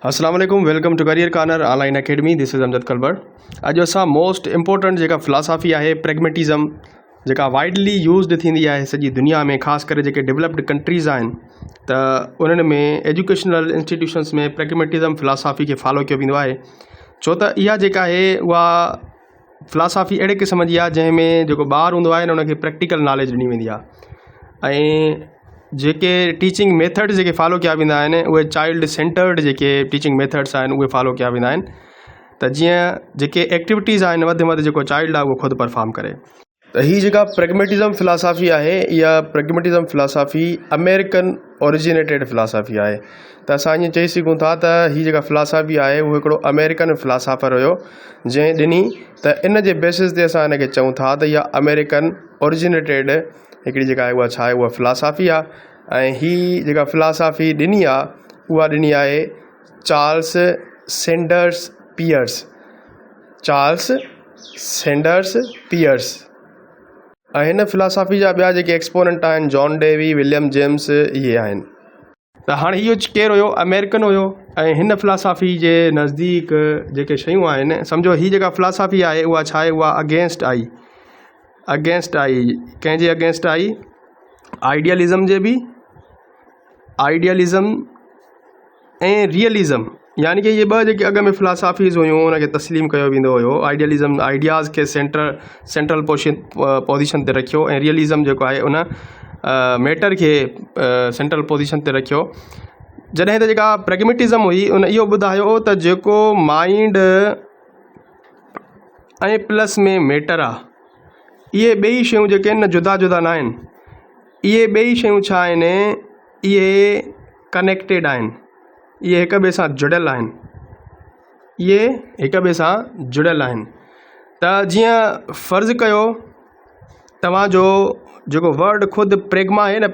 अस्सलाम वालेकुम, welcome to career corner online academy. This is Amjad Kalbar. अॼु असां मोस्ट इम्पोर्टेंट जेका फिलासफ़ी आहे प्रेगमेटिज़म, जेका वाइडली यूज़ड थींदी आहे सॼी दुनिया में, ख़ासि करे जेके डेवलप्ड कंट्रीज़ आहिनि त उन्हनि में एजुकेशनल इंस्टीट्यूशन्स में प्रेगमेटिज़म फिलासफ़ी खे फॉलो कयो वेंदो आहे। छो त इहा जेका आहे उहा फिलासफ़ी अहिड़े क़िस्म जी आहे जंहिंमें जेको ॿारु हूंदो आहे न उनखे प्रैक्टिकल नॉलेज ॾिनी वेंदी आहे ऐं जेके टीचिंग मेथड्स जेके फॉलो कया वेंदा आहिनि उहे चाइल्ड सेंटर्ड जेके टीचिंग मेथड्स आहिनि उहे फॉलो कया वेंदा आहिनि त जीअं जेके एक्टिविटीज़ आहिनि वधि में वधि जेको चाइल्ड आहे उहो ख़ुदि परफॉर्म करे। त हीअ जेका प्रेगमेटिज़म फिलासफ़ी आहे, इहा प्रेगमेटिज़म फिलासफ़ी अमेरिकन ओरिजिनेटेड फिलासफ़ी आहे। त असां ईअं चई सघूं था त हीअ जेका फिलासफ़ी आहे उहो हिकिड़ो अमेरिकन फिलासफ़र हुयो जंहिं ॾिनी, त इन जे बेसिस ते असां हिनखे चऊं था त इहा अमेरिकन ओरिजिनेटेड हिकिड़ी जेका आहे उहा छा आहे, उहा फिलासफ़ी आहे। ऐं हीअ जेका फिलासफ़ी ॾिनी आहे उहा ॾिनी आहे Charles Sanders Peirce. Charles Sanders Peirce. ऐं हिन फिलासफ़ी जा ॿिया जेके एक्सपोनेंट आहिनि जॉन डेवी, विलियम जेम्स, इहे आहिनि। त हाणे इहो केरु हुयो? अमेरिकन हुयो। ऐं हिन फिलासफ़ी जे नज़दीक जेके शयूं आहिनि, सम्झो हीअ जेका फिलासफ़ी आहे उहा छा आहे, उहा अगेंस्ट आई। कंहिंजे अगेंस्ट आई? आइडियलिज़म जे बि, आइडियलिज़म ऐं रियलिज़म, यानी कि इहे ॿ जेके अॻ में फिलासफ़ीज़ हुयूं उनखे तस्लीम कयो वेंदो हुयो। आइडियलिज़म आइडियाज़ खे सेंट्रल पोजीशन ते रखियो ऐं रियलिज़म जेको आहे उन मैटर खे सेंट्रल पोजीशन ते रखियो। जॾहिं त जेका प्रेगमेटिज़म हुई उन इहो ॿुधायो त जेको माइंड ऐं प्लस में मैटर आहे, इहे ॿई शयूं जेके आहिनि न जुदा जुदा न आहिनि। इहे ॿई शयूं छा आहिनि? इहे कनेक्टेड आहिनि, इहे हिक ॿिए सां जुड़ियल आहिनि, इहे हिक ॿिए सां जुड़ियल आहिनि। त जीअं फ़र्ज़ु कयो तव्हांजो जेको वर्ड ख़ुदि प्रेगमा आहे न,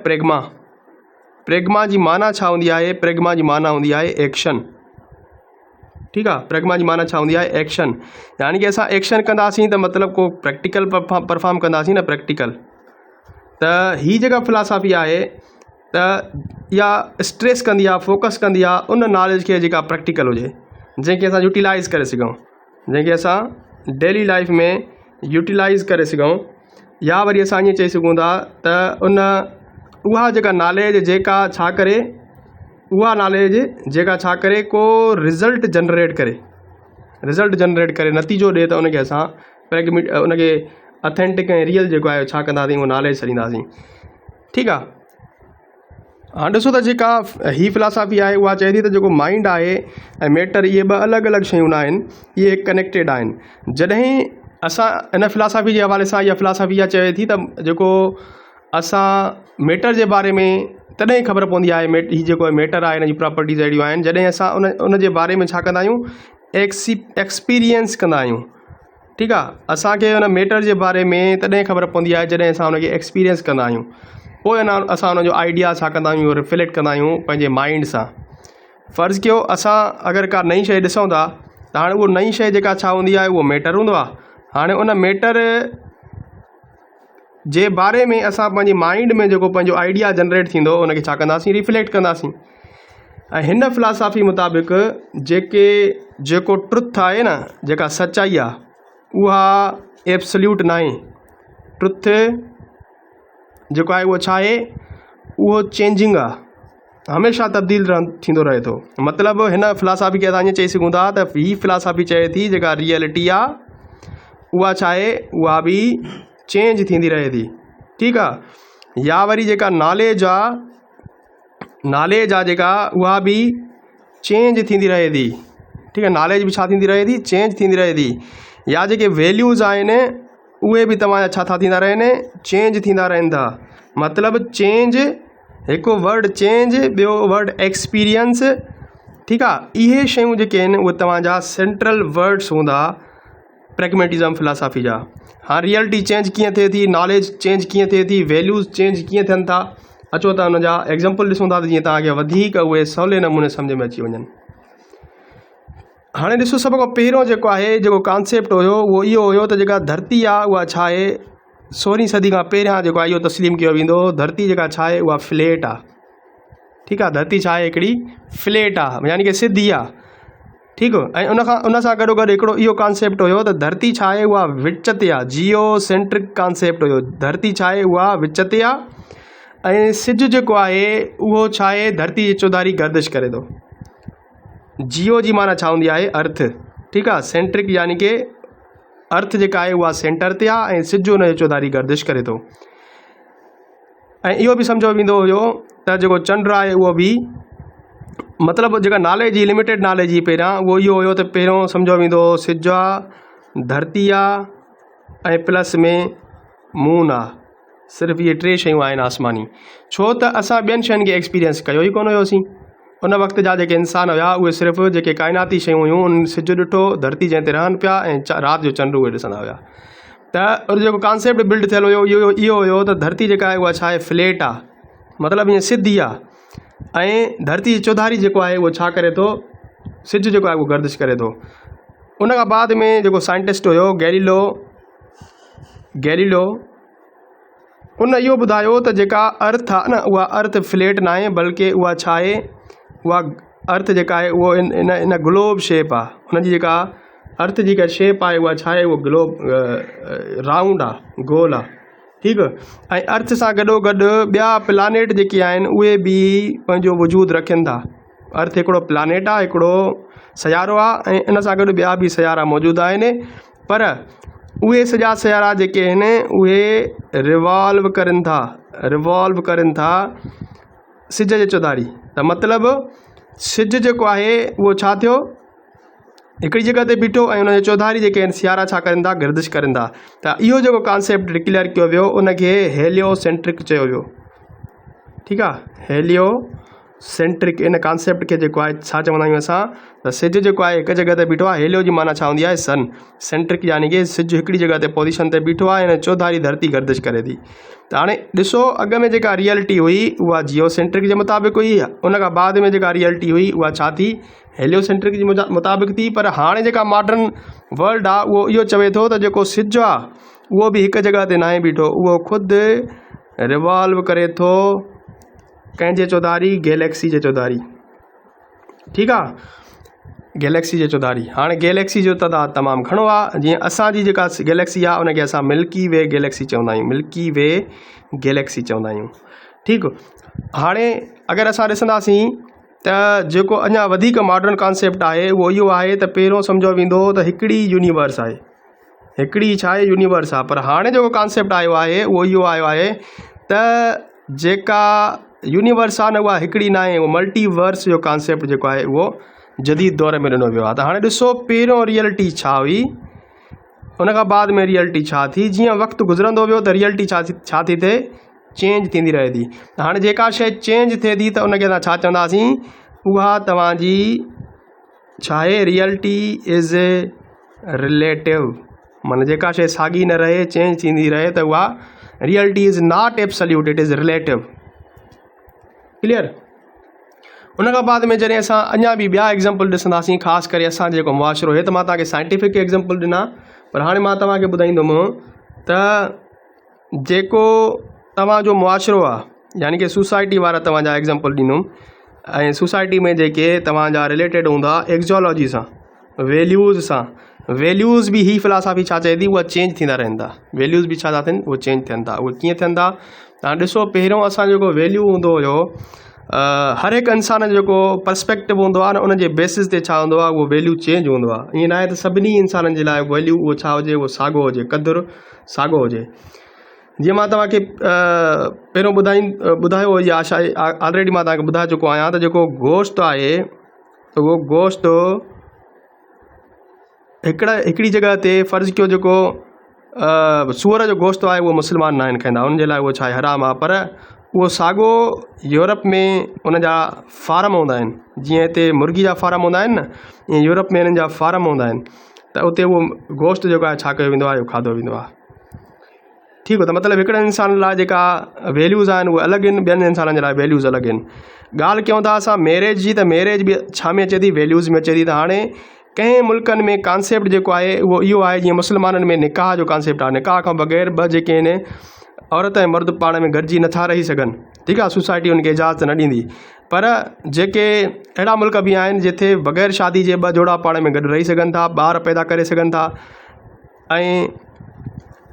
प्रेगमा जी माना छा हूंदी आहे? प्रेगमा जी माना हूंदी आहे एक्शन। ठीकु आहे, प्रेगमा जी माना छा हूंदी आहे? एक्शन। यानी कि असां एक्शन कंदासीं त मतिलबु को प्रैक्टिकल परफॉर्म कंदासीं न, प्रैक्टिकल। त हीअ जेका फिलासफ़ी आहे त इहा स्ट्रेस कंदी आहे, फोकस कंदी आहे उन नॉलेज खे जेका प्रैक्टिकल हुजे, जंहिंखे असां यूटिलाइज़ करे सघूं, जंहिंखे असां डेली लाइफ में यूटिलाइज़ करे सघूं। या वरी असां ईअं चई सघूं था त उहा जेका नॉलेज जेका छा करे, उहा नॉलेज जेका छा करे, को रिज़ल्ट जनरेट करे नतीजो ॾिए, त उनखे असां उनखे अथेंटिक ऐं रियल जेको आहे छा कंदासीं, उहो नॉलेज छॾींदासीं। ठीकु आहे। हाणे ॾिसो त जेका हीअ फिलासफ़ी आहे उहा चए थी त जेको माइंड आहे ऐं मैटर, इहे ॿ अलॻि अलॻि शयूं न आहिनि, इहे कनेक्टेड आहिनि। जॾहिं असां इन फिलासफ़ी जे हवाले सां इहा फिलासफ़ी इहा चए थी त जेको असां मैटर जे बारे में तॾहिं ख़बर पवंदी आहे, हीअ जेको मैटर आहे हिन जी प्रॉपर्टीज़ अहिड़ियूं आहिनि जॾहिं असां उन जे बारे में छा कंदा आहियूं? एक्सपीरियंस कंदा आहियूं। ठीकु आहे। असांखे उन मैटर जे बारे में तॾहिं ख़बर पवंदी आहे जॾहिं असां उनखे एक्सपीरियंस कंदा आहियूं। पोइ असां उनजो आइडिया छा कंदा आहियूं? रिफ्लेक्ट कंदा आहियूं पंहिंजे माइंड सां। फ़र्ज़ु कयो असां अगरि का नई शइ ॾिसूं था त हाणे उहा नई शइ जेका छा हूंदी आहे, उहो मैटर हूंदो आहे। हाणे उन मैटर जे बारे में असां पंहिंजे माइंड में जेको पंहिंजो आइडिया जनरेट थींदो उनखे छा कंदासीं? रिफ्लेक्ट कंदासीं। ऐं हिन फिलासफ़ी मुताबिक़ जेको ट्रुथ आहे न, जेका सचाई आहे, उहा एब्सोल्यूट न आहे। ट्रुथ जेको आहे उहो छा आहे? उहो चेंजिंग आहे, हमेशह तब्दील थींदो रहे थो। मतिलबु हिन फिलासफ़ी खे असां ईअं चई सघूं था त हीअ फिलासफ़ी चए थी जेका रियलिटी आहे उहा छा आहे? उहा बि चेंज थींदी रहे थी। ठीकु आहे। या वरी जेका नॉलेज आहे जेका, उहा बि चेंज थींदी रहे थी। ठीकु आहे। नॉलेज बि छा थींदी रहे थी? चेंज थींदी रहे थी। या जेके वैल्यूज़ आहिनि उहे बि तव्हांजा छा था थींदा रहनि? चेंज थींदा रहनि था। मतिलबु चेंज, हिकु वर्ड चेंज, ॿियो वर्ड एक्सपीरियंस। ठीकु आहे। इहे शयूं जेके आहिनि उहे तव्हांजा सेंट्रल वर्ड्स हूंदा प्रेगमेटिज़म फिलासफ़ी जा। हाँ, रियलिटी चेंज कीअं थिए थी, नॉलेज चेंज कीअं थिए थी, वैल्यूज़ चेंज कीअं थियनि था, अचो त हुन जा एग्ज़ाम्पल ॾिसूं था त जीअं तव्हांखे वधीक उहे सवले नमूने सम्झ में अची वञनि। हाणे ॾिसो, सभ खां पहिरियों जेको आहे, जेको कॉन्सेप्ट हुयो उहो इहो हुयो त जेका धरती आहे उहा छा आहे? 16वीं सदी खां पहिरियां जेको आहे इहो तस्लीम कयो वेंदो, धरती जेका छा आहे उहा फ्लैट आहे। ठीकु आहे। धरती छा आहे? हिकिड़ी फ्लैट आहे, यानी कि सिधी आहे। ठीकु ऐं उन सां गॾोगॾु हिकिड़ो इहो कॉन्सेप्ट हुयो त धरती छा आहे उहा विच ते आहे, जियो सेंट्रिक कॉन्सेप्ट हुयो। धरती छा आहे उहा विच ते आहे ऐं सिज जेको आहे उहो छा आहे धरती जी चौधारी गर्दिश करे थो। जियो जी माना छा हूंदी आहे अर्थ, ठीकु आहे। सेंट्रिक यानी कि अर्थ जेका आहे उहा सेंटर ते आहे ऐं सिज हुन जी चौधारी गर्दिश करे थो। ऐं इहो बि सम्झो वेंदो हुयो त जेको चंड आहे उहो बि मतिलबु जेका नॉलेज जी लिमिटेड नॉलेज जी पहिरियां उहो इहो हुयो त पहिरियों सम्झो वेंदो हो सिज आहे, धरती आहे ऐं प्लस में मून आहे। सिर्फ़ु इहे 3 शयूं आहिनि आसमानी, छो त असां ॿियनि शयुनि खे एक्सपीरियंस कयो ई कोन हुयोसीं। उन वक़्त जा जेके इंसान हुआ उहे सिर्फ़ु जेके काइनाती शयूं हुयूं उन सिज ॾिठो, धरती जंहिं ते रहनि पिया ऐं राति जो चंड उहे ॾिसंदा हुआ। त उहो जेको कॉन्सेप्ट बिल्ड थियल हुयो इहो हुयो त धरती जेका आहे उहा छा आहे फ्लैट आहे, मतिलबु ईअं सिधी आहे ऐं धरती जी चौधारी जेको आहे उहो छा करे थो, सिज जेको आहे उहो गर्दिश करे थो। उन खां बाद में जेको साइंटिस्ट हुयो गैलीलो उन इहो ॿुधायो त जेका अर्थ आहे न उहा अर्थ फ्लैट न आहे, बल्कि उहा छा आहे उहा अर्थ जेका आहे उहो इन ग्लोब शेप आहे। हुनजी जेका अर्थ जी जेका शेप आहे उहा छा आहे उहो ग्लोब राउंड आहे, गोल आहे, ठीकु। ऐं अर्थ सां गॾोगॾु ॿिया प्लानेट जेके आहिनि उहे बि पंहिंजो वजूद रखनि था। अर्थ हिकिड़ो प्लानेट आहे, हिकिड़ो सियारो आहे ऐं इन सां गॾु ॿिया बि सियारा मौजूदु आहिनि, पर उहे सॼा सियारा जेके आहिनि उहे रिवॉल्व करनि था सिज जे चौधारी। त मतिलबु सिज जेको आहे उहो छा थियो हिकिड़ी जॻह ते बीठो ऐं उनजे चौधारी जेके आहिनि सियारा छा करनि था गर्दिश करनि था। त इहो जेको कॉन्सेप्ट डिक्लेयर कयो वियो उनखे हेलियोसेंट्रिक चयो वियो, ठीकु आहे। हेलियोसेंट्रिक इन कॉन्सेप्ट खे जेको आहे छा चवंदा आहियूं असां त सिज जेको आहे हिकु जॻह ते बीठो आहे, हेलियो जी माना छा हूंदी आहे सन, सेंट्रिक यानी कि सिज हिकिड़ी जॻह ते पोजीशन ते बीठो आहे ऐं चौधारी धरती गर्दिश करे थी। त हाणे ॾिसो अॻ में जेका रियलिटी हुई उहा जियोसेंट्रिक जे मुताबिक़ हुई, उन खां बाद में जेका रियलिटी हुई उहा छा थी हेलियोसेंट्रिक जे मुताबिक़ थी। पर हाणे जेका मॉडर्न वर्ल्ड आहे उहो इहो चवे थो त जेको सिज आहे उहो बि हिकु जॻह ते न आहे बीठो, उहो ख़ुदि रिवॉल्व करे थो कंहिंजे चौधारी, गैलेक्सी जे चौधारी, ठीकु आहे, गैलेक्सी जे चौधारी। हाणे गैलेक्सी जो तइदादु तमामु घणो आहे। जीअं असांजी जेका गैलेक्सी आहे उनखे असां मिल्की वे गैलेक्सी चवंदा आहियूं, मिल्की वे गैलेक्सी चवंदा आहियूं, ठीकु। हाणे अगरि असां ॾिसंदासीं त जेको अञा वधीक मॉडर्न कॉन्सेप्ट आहे उहो इहो आहे त पहिरियों सम्झो वेंदो त हिकिड़ी यूनिवर्स आहे, हिकिड़ी छा आहे यूनिवर्स आहे। पर हाणे जेको कॉन्सेप्ट आयो आहे उहो इहो आयो आहे त जेका यूनिवर्स आहे न उहा हिकिड़ी न आहे, उहो मल्टीवर्स जो कॉन्सेप्ट जेको आहे उहो जदीद दौर में ॾिनो वियो आहे। त हाणे ॾिसो पहिरियों रियलिटी छा हुई, उन खां बाद में रियलिटी छा थी। जीअं वक़्तु गुज़रंदो वियो त रियलिटी छा थी थिए, चेंज थींदी रहे थी। त हाणे जेका शइ चेंज थिए थी त उनखे असां छा चवंदासीं, उहा तव्हांजी छा आहे रियलिटी इज़ रिलेटिव, माना जेका शइ साॻी न रहे चेंज थींदी रहे त उहा reality is not absolute, it is relative, clear. उन खां बाद में जॾहिं असां अञा बि ॿिया एग्ज़ाम्पल ॾिसंदासीं, ख़ासि करे असांजो जेको मुआशिरो हे त मां तव्हांखे साइंटिफिक एग्ज़ाम्पल ॾिना, पर हाणे मां तव्हांखे ॿुधाईंदुमि त जेको तव्हांजो मुआशिरो आहे यानी कि सोसाइटी वारा तव्हांजा एग्ज़ाम्पल ॾींदुमि ऐं सोसाइटी में जेके तव्हांजा रिलेटेड हूंदा एक्ज़ोलॉजी सां, वैल्यूज़ सां। वैल्यूज़ बि ही फिलासफ़ी छा चए थी उहा चेंज थींदा रहनि था, वैल्यूज़ बि छा था थियनि उहे चेंज थियनि था। उहे कीअं थियनि था, तव्हां ॾिसो पहिरियों असांजो जेको वैल्यू हूंदो हुयो, हर हिकु इंसान जो जेको पर्सपेक्टिव हूंदो आहे न उनजे बेसिस ते छा हूंदो आहे उहो वैल्यू चेंज हूंदो आहे। ईअं न आहे त सभिनी इंसाननि जे लाइ वैल्यू उहो छा हुजे उहो साॻियो हुजे, क़दुरु साॻियो हुजे। जीअं मां तव्हांखे पहिरियों ॿुधायो हुई, आशा ऑलरेडी मां तव्हांखे ॿुधाए चुको आहियां त जेको गोश्त आहे त उहो गोश्त हिकिड़ी जॻह ते फ़र्ज़ु कयो जेको सूअर जो गोश्त आहे उहो मुस्लमान न आहिनि खाईंदा, उनजे लाइ उहो छा आहे हराम आहे। पर उहो साॻियो यूरोप में उन जा फार्म हूंदा आहिनि, जीअं हिते मुर्गी जा फार्म हूंदा आहिनि न, ईअं यूरोप में हिननि जा फार्म हूंदा आहिनि, त उते उहो गोश्त जेको आहे छा कयो वेंदो आहे, खाधो वेंदो आहे, ठीकु आहे। त मतिलबु हिकिड़े इंसान लाइ जेका वैल्यूज़ आहिनि उहे अलॻि आहिनि, ॿियनि इंसाननि जे लाइ वैल्यूज़ अलॻि आहिनि। ॻाल्हि कयूं था असां मैरिज जी, त मैरिज बि छा में अचे थी, वैल्यूज़ में अचे थी। त हाणे कंहिं मुल्कनि में कॉन्सेप्ट जेको आहे उहो इहो आहे, जीअं मुस्लमाननि में निकाह जो कॉन्सेप्ट आहे, निकाह खां बग़ैर ॿ जेके आहिनि औरत ऐं मर्द पाण में गॾिजी नथा रही सघनि, ठीकु आहे, सोसाइटी उनखे इजाज़त न ॾींदी। पर जेके अहिड़ा मुल्क बि आहिनि जिथे बग़ैर शादी जे 2 जोड़ा पाण में गॾु रही सघनि था, ॿार पैदा करे सघनि था। ऐं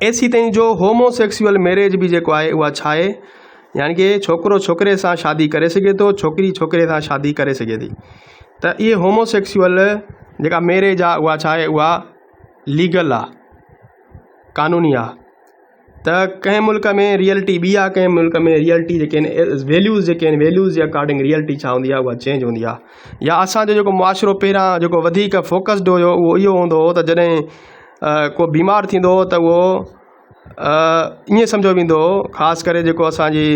एसी ताईं जो होमोसेक्सुअल मैरिज बि जेको आहे उहा छा आहे, यानी कि छोकिरो छोकिरे सां शादी करे सघे थो, छोकिरी छोकिरे सां शादी करे सघे थी। त इहे होमोसेक्सुअल जेका मैरिज आहे उहा छा आहे, उहा लीगल आहे, कानूनी आहे। त कंहिं मुल्क में रियलिटी ॿी आहे, कंहिं मुल्क में रियलिटी जेके आहिनि वैल्यूज़ जेके आहिनि, वैल्यूज़ जे अकॉर्डिंग रियलिटी छा हूंदी आहे उहा चेंज हूंदी आहे। या असांजो जेको मुआशिरो पहिरां जेको वधीक फोकस्ड हुयो उहो इहो हूंदो हो त जॾहिं को बीमार थींदो हो त उहो ईअं सम्झो वेंदो हो, ख़ासि करे जेको असांजी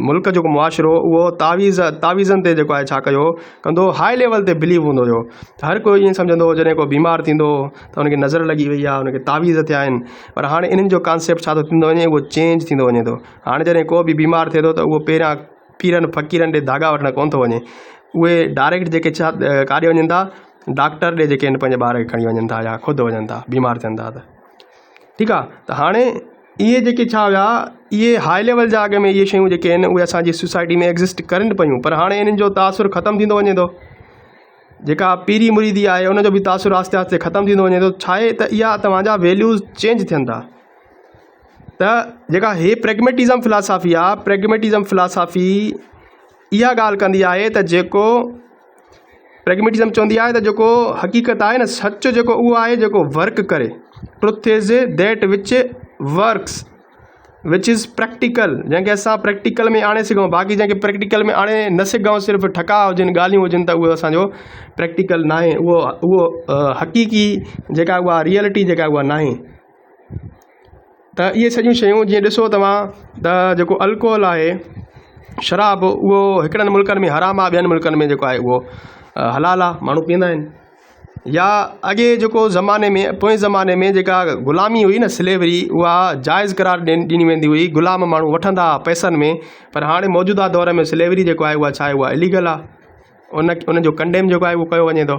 मुल्क जो मुआशिरो उहो तावीज़नि ते जेको आहे छा कयो कंदो, हाई लेवल ते बिलीव हूंदो हुयो। हर कोई ईअं सम्झंदो हो जॾहिं को बीमार थींदो त हुनखे नज़र लॻी वई आहे, हुनखे तावीज़ थिया आहिनि। पर हाणे इन्हनि जो कॉन्सेप्ट छा थो थींदो वञे, उहो चेंज थींदो वञे थो। हाणे जॾहिं को बि बीमार थिए थो त उहो पहिरियां पीरनि फ़क़ीरनि ॾे धागा वठणु कोन थो वञे, उहे डायरेक्ट जेके छा काॾे वञनि था, डॉक्टर ॾे जेके आहिनि पंहिंजे ॿार खे खणी वञनि था या ख़ुदि वञनि था, बीमार थियनि था त ठीकु आहे। त हाणे इहे जेके छा हुया, इहे हाई लेवल जा अॻ में इहे शयूं जेके आहिनि उहे असांजी सोसाइटी में एग्ज़िस्ट करनि पियूं, पर हाणे इन्हनि जो तासुरु ख़तमु थींदो वञे थो। जेका पीरी मुरीदी आहे उनजो बि तासुरु आस्ते आस्ते ख़तमु थींदो वञे थो। छा आहे त इहा तव्हांजा वैल्यूज़ चेंज थियनि था। त जेका हे प्रैग्मेटिज़म फिलासफ़ी आहे, प्रैग्मेटिज़म फिलासफ़ी इहा ॻाल्हि कंदी आहे त जेको प्रैग्मेटिज़म चवंदी आहे त जेको हक़ीक़त आहे न, सच जेको उहो आहे जेको वर्क करे। Truth is that which works which is practical, जंहिंखे असां प्रैक्टिकल में आणे सघूं। बाक़ी जंहिंखे प्रैक्टिकल में आणे न सघूं, सिर्फ़ु ठका हुजनि, ॻाल्हियूं हुजनि, त उहो असांजो प्रैक्टिकल न आहे, उहो हक़ीक़ी जेका उहा रियलिटी जेका उहा न आहे। त इहे सॼियूं शयूं जीअं ॾिसो तव्हां त जेको अल्कोहल आहे, शराब, उहो हिकिड़नि मुल्कनि में हराम आहे, ॿियनि मुल्कनि में जेको आहे उहो हलाल आहे, माण्हू पीअंदा आहिनि। या अॻे जेको ज़माने में, पोइ ज़माने में जेका ग़ुलामी हुई न, स्लेवरी, उहा जाइज़ करार ॾिनी वेंदी हुई, ग़ुलाम माण्हू वठंदा हुआ पैसनि में। पर हाणे मौजूदा दौर में स्लेवरी जेको आहे उहा छा आहे, उहा इलीगल आहे, उनजो कंडेम जेको आहे उहो कयो वञे थो।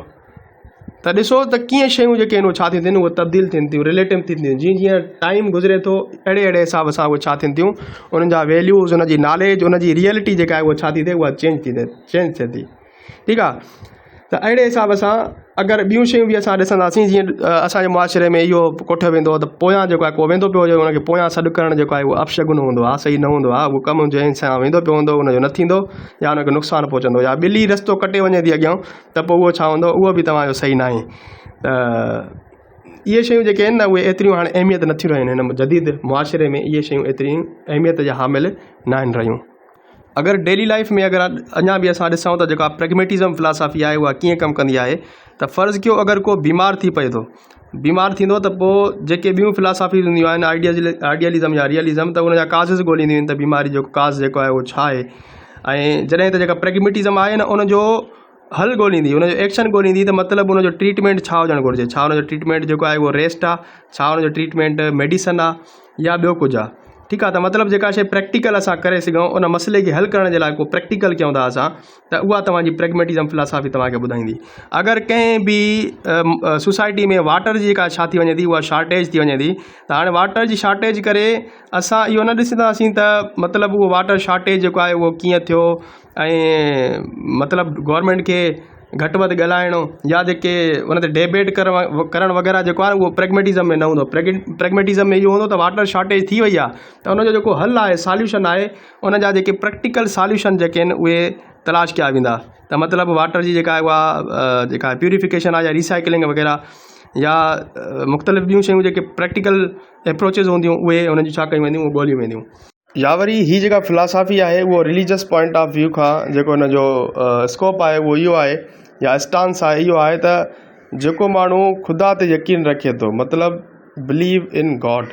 त ॾिसो त कीअं शयूं जेके आहिनि उहे छा थियूं थियनि, उहे तब्दील थियनि थियूं, रिलेटिव थियनि थियूं। जीअं जीअं टाइम गुज़रे थो, अहिड़े हिसाब सां उहे छा थियनि थियूं, उन्हनि जा वैल्यूज़, उनजी नॉलेज, उनजी रियलिटी जेका आहे उहा छा थी थिए, उहा चेंज थिए थी। ठीकु आहे। त अहिड़े हिसाब सां अगरि ॿियूं शयूं बि असां ॾिसंदासीं, जीअं असांजे मुआशिरे में इहो कोठियो वेंदो आहे त पोयां जेको आहे को वेंदो पियो हुजे, हुनखे पोयां सॾु करणु जेको आहे उहो अपशगुन हूंदो आहे, सही न हूंदो आहे। उहो कमु जंहिं सां वेंदो पियो हूंदो उनजो न थींदो, या हुनखे नुक़सानु पहुचंदो, या ॿिली रस्तो कटे वञे थी अॻियां, त पोइ उहो छा हूंदो, उहो बि तव्हांजो सही न आहे। त इहे शयूं जेके आहिनि न, उहे एतिरियूं हाणे अहमियत नथियूं रहियूं हिन जदीद मुआशिरे में। इहे शयूं एतिरियूं अहमियत जा हामिल न आहिनि रहियूं। अगरि डेली लाइफ में अगरि अञा बि असां ॾिसूं त जेका प्रैग्मेटिज़म फिलासफ़ी आहे उहा कीअं कमु कंदी आहे, त फ़र्ज़ु कयो अगरि को बीमार थी पए थो, बीमार थींदो त पोइ जेके ॿियूं फिलासफ़ीज़ हूंदियूं आहिनि, आइडियलिज़म या रियलिज़म, त उनजा काज़िज़ ॻोल्हींदियूं आहिनि त बीमारी जो काज़ जेको आहे उहो छा आहे। ऐं जॾहिं त जेका प्रैग्मेटिज़म आहे न, उनजो हल ॻोल्हींदी, उनजो एक्शन ॻोल्हींदी, त मतिलबु उनजो ट्रीटमेंट छा हुजणु घुरिजे। छा उनजो ट्रीटमेंट जेको आहे उहो रेस्ट आहे, छा उनजो ट्रीटमेंट मेडिसन आहे, या ॿियो कुझु आहे। ठीकु आहे। त मतिलबु जेका शइ प्रैक्टिकल असां करे सघूं, उन मसइले खे हल करण जे लाइ को प्रैक्टिकल कयूं था असां, त उहा तव्हांजी प्रैग्मेटिज़म फिलासफ़ी तव्हांखे ॿुधाईंदी। अगरि कंहिं बि सोसाइटी में वाटर जी जेका छा थी वञे थी, उहा शॉर्टेज थी वञे थी, त हाणे वाटर जी शॉर्टेज करे असां इहो न ॾिसंदासीं त मतिलबु उहो वाटर शॉर्टेज जेको आहे उहो कीअं थियो, ऐं मतिलबु गवर्नमेंट खे घटि वधि ॻाल्हाइणो, या जेके उन ते डिबेट करणु वग़ैरह जेको आहे उहो प्रैग्मेटिज़म में न हूंदो। प्रैग्मेटिज़म में इहो हूंदो त वाटर शॉर्टेज थी वई आहे, त उनजो जेको हल आहे, सॉल्यूशन आहे, उन जा जेके प्रैक्टिकल सॉल्यूशन जेके आहिनि उहे तलाश कया वेंदा। त मतिलबु वाटर जी जेका आहे उहा जेका प्यूरिफिकेशन आहे, या रिसाइकलिंग वग़ैरह, या मुख़्तलिफ़ ॿियूं शयूं जेके प्रैक्टिकल एप्रोचिस हूंदियूं, उहे उन्हनि जी छा कयूं वेंदियूं, उहे ॻोल्हियूं वेंदियूं। या वरी हीअ जेका फिलासफ़ी आहे उहो रिलीजियस पॉइंट ऑफ व्यू खां जेको हुनजो स्कोप आहे उहो इहो आहे, या स्टांस आहे इहो आहे त जेको माण्हू ख़ुदा ते यकीन रखे थो, मतिलबु बिलीव इन गॉड,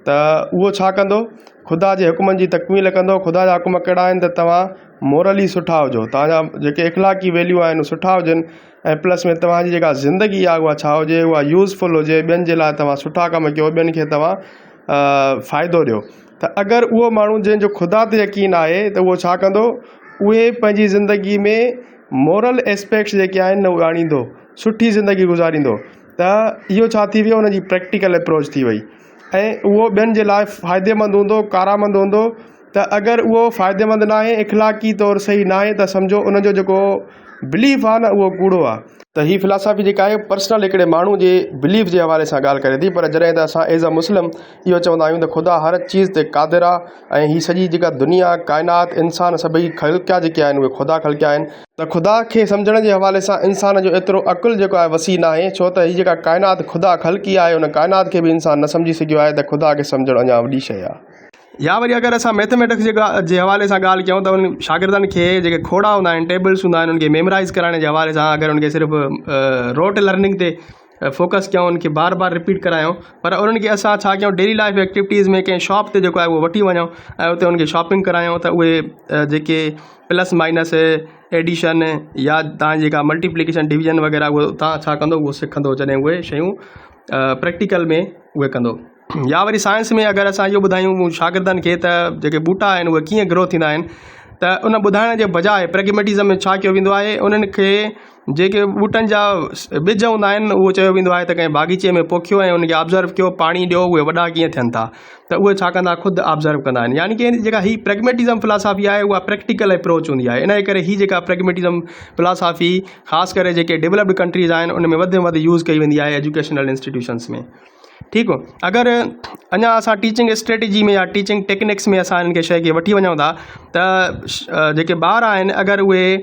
त उहो छा कंदो, ख़ुदा जे हुकुमनि जी तकमील कंदो। ख़ुदा जा हुकुम कहिड़ा आहिनि त तव्हां मोरली सुठा हुजो, तव्हांजा जेके इख़लाक़ी वैल्यू आहिनि उहे सुठा हुजनि, ऐं प्लस में तव्हांजी जेका ज़िंदगी आहे उहा छा हुजे, उहा यूज़फुल हुजे, ॿियनि जे लाइ तव्हां सुठा कमु कयो, ॿियनि खे तव्हां फ़ाइदो ॾियो। त अगरि उहो माण्हू जंहिंजो ख़ुदा ते यकीन आहे त उहो छा कंदो, उहे पंहिंजी ज़िंदगी में मोरल एस्पेक्ट्स जेके आहिनि न उहे आणींदो, सुठी ज़िंदगी गुज़ारींदो। त इहो छा थी वियो, हुनजी प्रैक्टिकल अप्रोच थी वई, ऐं उहो ॿियनि जे लाइ फ़ाइदेमंद हूंदो, कारआमंद हूंदो। त अगरि उहो फ़ाइदेमंद न आहे, इख़लाक़ी तौरु सही न आहे, त सम्झो उनजो जेको बिलीफ आहे न उहो कूड़ो आहे। त हीअ फिलासफ़ी जेका आहे पर्सनल हिकिड़े माण्हू जे बिलीफ जे हवाले सां ॻाल्हि करे थी। पर जॾहिं त असां एज़ अ मुस्लिम इहो चवंदा आहियूं त ख़ुदा हर चीज़ ते क़ादिर आहे ऐं हीअ सॼी जेका दुनिया काइनात इंसान सभई ख़लक़िया जेके आहिनि उहे ख़ुदा ख़लक़िया आहिनि, त ख़ुदा खे सम्झण जे हवाले सां इंसान जो एतिरो अक़ुलु जेको आहे वसी न आहे, छो त हीअ जेका काइनात ख़ुदा ख़लक़ी आहे उन काइनात खे बि इंसान न सम्झी सघियो आहे, त ख़ुदा खे सम्झणु अञा वॾी शइ आहे। या वरी अगरि असां मैथमेटिक्स जे हवाले सां ॻाल्हि कयूं त उन शागिर्दनि खे जेके खोड़ा हूंदा आहिनि, टेबल्स हूंदा आहिनि, उनखे मेमोराइज़ कराइण जे हवाले सां अगरि उनखे सिर्फ़ु रोट लर्निंग ते फोकस कयूं, उनखे बार बार रिपीट करायूं, पर उन्हनि खे असां छा कयूं, डेली लाइफ एक्टिविटीज़ में कंहिं शॉप ते जेको आहे उहो वठी वञूं ऐं उते उनखे शॉपिंग करायूं, त उहे जेके प्लस माइनस एडिशन या तव्हां जेका मल्टीप्लिकेशन डिवीजन वग़ैरह उहो तव्हां छा कंदो उहो सिखंदो जॾहिं उहे शयूं प्रैक्टिकल में उहे कंदो। या वरी साइंस में अगरि असां इहो ॿुधायूं शागिर्दनि खे त जेके ॿूटा आहिनि उहे कीअं ग्रो थींदा आहिनि, त उन ॿुधाइण जे बजाए प्रैग्मेटिज़म में छा कयो वेंदो आहे, उन्हनि खे जेके ॿूटनि जा ॿिज हूंदा आहिनि उहो चयो वेंदो आहे त कंहिं बाग़ीचे में पोखियो ऐं उनखे ऑब्ज़र्व कयो, पाणी ॾियो, उहे वॾा कीअं थियनि था, त उहे छा कंदा, ख़ुदि ऑब्ज़र्व कंदा आहिनि। यानी कि जेका हीअ प्रैग्मेटिज़म फिलासफ़ी आहे उहा प्रैक्टिकल अप्रोच हूंदी आहे। इन करे हीअ जेका प्रैग्मेटिज़म फिलासफ़ी ख़ासि करे जेके डेवलप्ड कंट्रीज़ आहिनि उन में वधि में वधि यूज़ कई वेंदी आहे एजुकेशनल इंस्टीट्यूशन्स में। ठीकु हो, अगरि अञा असां टीचिंग स्ट्रेटजी में या टीचिंग टेक्निक्स में असां हिन शइ खे वठी वञूं था, त जेके ॿार आहिनि अगरि उहे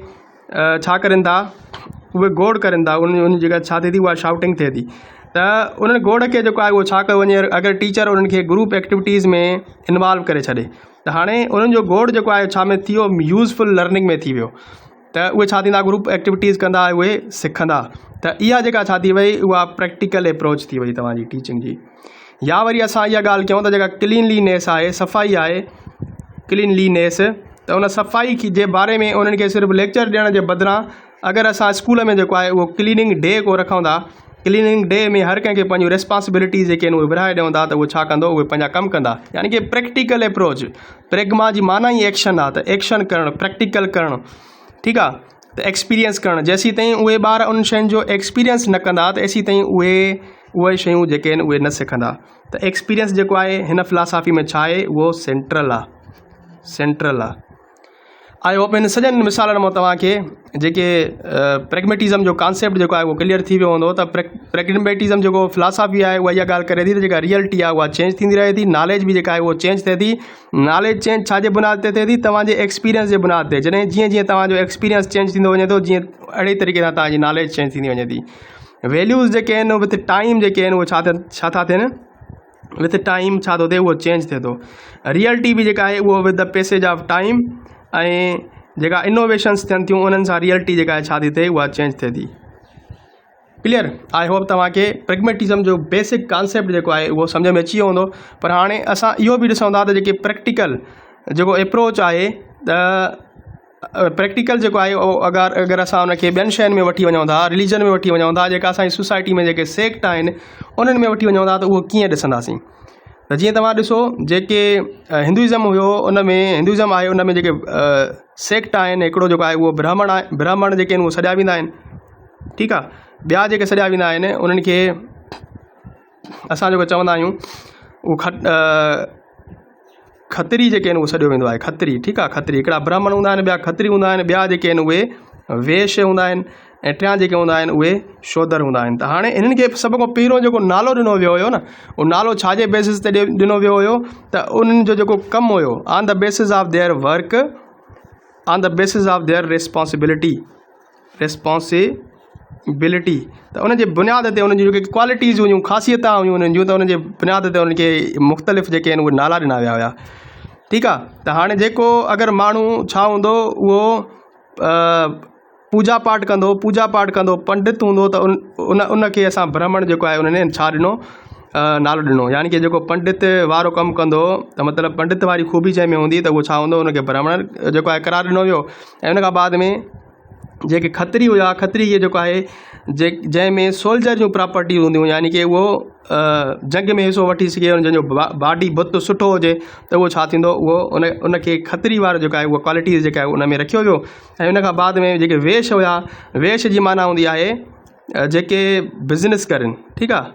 छा करनि था, उहे गोड़ करनि था, उन जेका छा थिए थी उहा शाउटिंग थिए थी, त उन्हनि गोड़ खे जेको आहे उहो छा कयो वञे, अगरि टीचर उन्हनि खे ग्रुप एक्टिविटीज़ में इन्वॉल्व करे छॾे, त हाणे उन्हनि जो गोड़ जेको आहे छा में थी वियो, यूज़फुल लर्निंग में थी वियो, त उहे छा थींदा, ग्रुप एक्टिविटीज़ कंदा, उहे सिखंदा। त इहा जेका छा थी वई, उहा प्रैक्टिकल अप्रोच थी वई तव्हांजी टीचिंग जी। या वरी असां इहा ॻाल्हि कयूं त जेका क्लीनलीनेस आहे, सफ़ाई आहे, क्लीनलीनेस, त उन सफ़ाई जे बारे में उन्हनि खे सिर्फ़ु लेक्चर ॾियण जे बदिरां अगरि असां स्कूल में जेको आहे उहो क्लीनिंग डे को रखूं था, क्लीनिंग डे में हर कंहिंखे पंहिंजूं रिस्पॉन्सिबिलिटीज़ जेके आहिनि उहे विराए ॾियूं था, त उहो छा कंदो, उहे पंहिंजा कमु कंदा। यानी कि प्रैक्टिकल अप्रोच, प्रेग्मा जी माना ई एक्शन आहे, त एक्शन करणु, प्रैक्टिकल करणु, ठीकु आहे, त एक्सपीरियंस करणु। जेसीं ताईं उहे ॿार उन शयुनि जो एक्सपीरियंस न कंदा त एसीं ताईं उहे शयूं जेके आहिनि उहे न सिखंदा। त एक्सपीरियंस जेको आहे हिन फिलासफ़ी में छा आहे, उहो सेंट्रल आहे, सेंट्रल आहे। आई होप हिन सॼनि मिसालनि मां तव्हांखे जेके प्रैग्मेटिज़म जो कॉन्सेप्ट जेको आहे उहो क्लियर थी वियो हूंदो। त प्रैग्मेटिज़म जेको फिलासफ़ी आहे उहा इहा ॻाल्हि करे थी त जेका रियलिटी आहे उहा चेंज थींदी रहे थी, नॉलेज बि जेका आहे उहो चेंज थिए थी। नॉलेज चेंज छाजे बुनियाद ते थिए थी, तव्हांजे एक्सपीरियंस जे बुनियाद ते। जॾहिं जीअं जीअं तव्हांजो एक्सपीरियंस चेंज थींदो वञे थो, जीअं अहिड़े तरीक़े सां तव्हांजी नॉलेज चेंज थींदी वञे थी। वैल्यूज़ जेके आहिनि विथ टाइम जेके आहिनि उहे छा था थियनि, विथ टाइम छा थो थिए, उहो चेंज थिए थो। रियलिटी बि जेका आहे उहो with the passage of time, ऐं जेका इनोवेशन्स थियनि थियूं उन्हनि सां रियलिटी जेका आहे छा थी थिए, उहा चेंज थिए थी। क्लियर, आई होप तव्हांखे प्रैग्मेटिज़म जो बेसिक कॉन्सेप्ट जेको आहे उहो सम्झ में अची वियो हूंदो। पर हाणे असां इहो बि ॾिसूं था त जेके प्रैक्टिकल जेको अप्रोच आहे, त प्रैक्टिकल जेको आहे अगरि असां उनखे ॿियनि शयुनि में वठी वञूं था, रिलीजन में वठी वञूं था, जेका असांजी सोसाइटी में जेके सेक्ट आहिनि उन्हनि में वठी वञूं था, त उहो कीअं ॾिसंदासीं। त जीअं तव्हां ॾिसो जेके हिंदुइज़म हुयो उन में, हिंदुइज़म आहे उन में जेके सेक्ट आहिनि, हिकिड़ो जेको आहे उहो ब्राह्मण आहे, ब्राह्मण जेके आहिनि उहे सॼा वेंदा आहिनि, ठीकु आहे। ॿिया जेके सॼा वेंदा आहिनि उन्हनि खे असां जेको चवंदा आहियूं उहो खत्री जेके आहिनि उहो सॼो वेंदो आहे, खत्री, ठीकु आहे। खत्री हिकिड़ा ब्राह्मण हूंदा आहिनि, ॿिया खत्री हूंदा आहिनि, ॿिया जेके आहिनि उहे वेश्य हूंदा आहिनि, ऐं टियां जेके हूंदा आहिनि उहे शूद्र हूंदा आहिनि। त हाणे इन्हनि खे सभ खां पहिरियों जेको नालो ॾिनो वियो हुयो न, उहो नालो छाजे बेसिस ते ॾिनो वियो हुयो, त उन्हनि जो जेको कमु हुयो on the basis of their work, on the basis of their responsibility, त उनजे बुनियाद ते उन्हनि जूं जेके क्वालिटीज़ हुयूं, ख़ासियत हुयूं उन्हनि जूं, त उनजे बुनियाद ते उन्हनि खे मुख़्तलिफ़ जेके आहिनि उहे नाला ॾिना विया हुया, ठीकु आहे। त हाणे जेको अगरि माण्हू छा हूंदो, उहो पूजा पाठ कंदो, पंडित हूंदो, त उनखे असां ब्राह्मण जेको आहे उन्हनि छा ॾिनो, नालो ॾिनो। यानी कि जेको पंडित वारो कमु कंदो, त मतिलबु पंडित वारी खूबी जंहिंमें हूंदी, त उहो छा हूंदो, उनखे ब्राह्मण जेको आहे करार ॾिनो वियो। ऐं उन खां बाद में जेके खत्री हुया, खत्री खे जेको आहे जंहिंमें सोल्जर जूं प्रॉपर्टी हूंदियूं, यानी कि उहो जंग में हिसो वठी सघे, जंहिंजो बॉडी बुत सुठो हुजे, त उहो छा थींदो, उहो उनखे खत्री वारो जेको आहे उहा क्वालिटीज़ जेका आहे उन में रखियो वियो। ऐं उन खां बाद में जेके वेश हुया, वेश जी माना हूंदी आहे जेके बिज़नेस करनि, ठीकु आहे,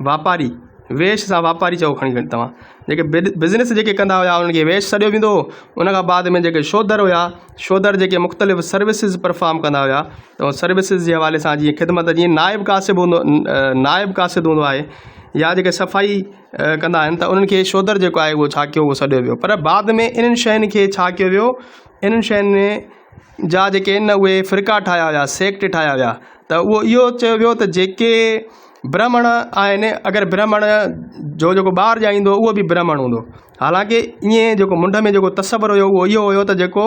वापारी, वेश सां वापारी चओ खणी तव्हां जेके बिज़नेस जेके कंदा हुआ उन्हनि खे वेश सॾियो वेंदो हो। उन खां बाद में जेके शोधर हुआ, शोधर जेके मुख़्तलिफ़ सर्विसिस परफॉर्म कंदा हुआ, त उन सर्विसिस जे हवाले सां जीअं ख़िदमत, जीअं नाइब कासिब हूंदो, नाइब कासिद हूंदो आहे, या जेके सफ़ाई कंदा आहिनि, त उन्हनि खे शोधर जेको आहे उहो छा कयो, उहो सॾियो वियो। पर बाद में इन्हनि शयुनि खे छा कयो वियो, इन्हनि शयुनि में जा जेके आहिनि उहे फ़िरका ठाहिया हुआ, सेक्ट ठाहिया हुआ, त उहो इहो चयो वियो त जेके ब्राह्मण आहिनि, अगरि ब्राह्मण जो जेको ॿाहिरि ॼाईंदो उहो बि ब्राह्मण हूंदो। हालांकि ईअं जेको मुंड में जेको तसवर हुयो उहो इहो हुयो त जेको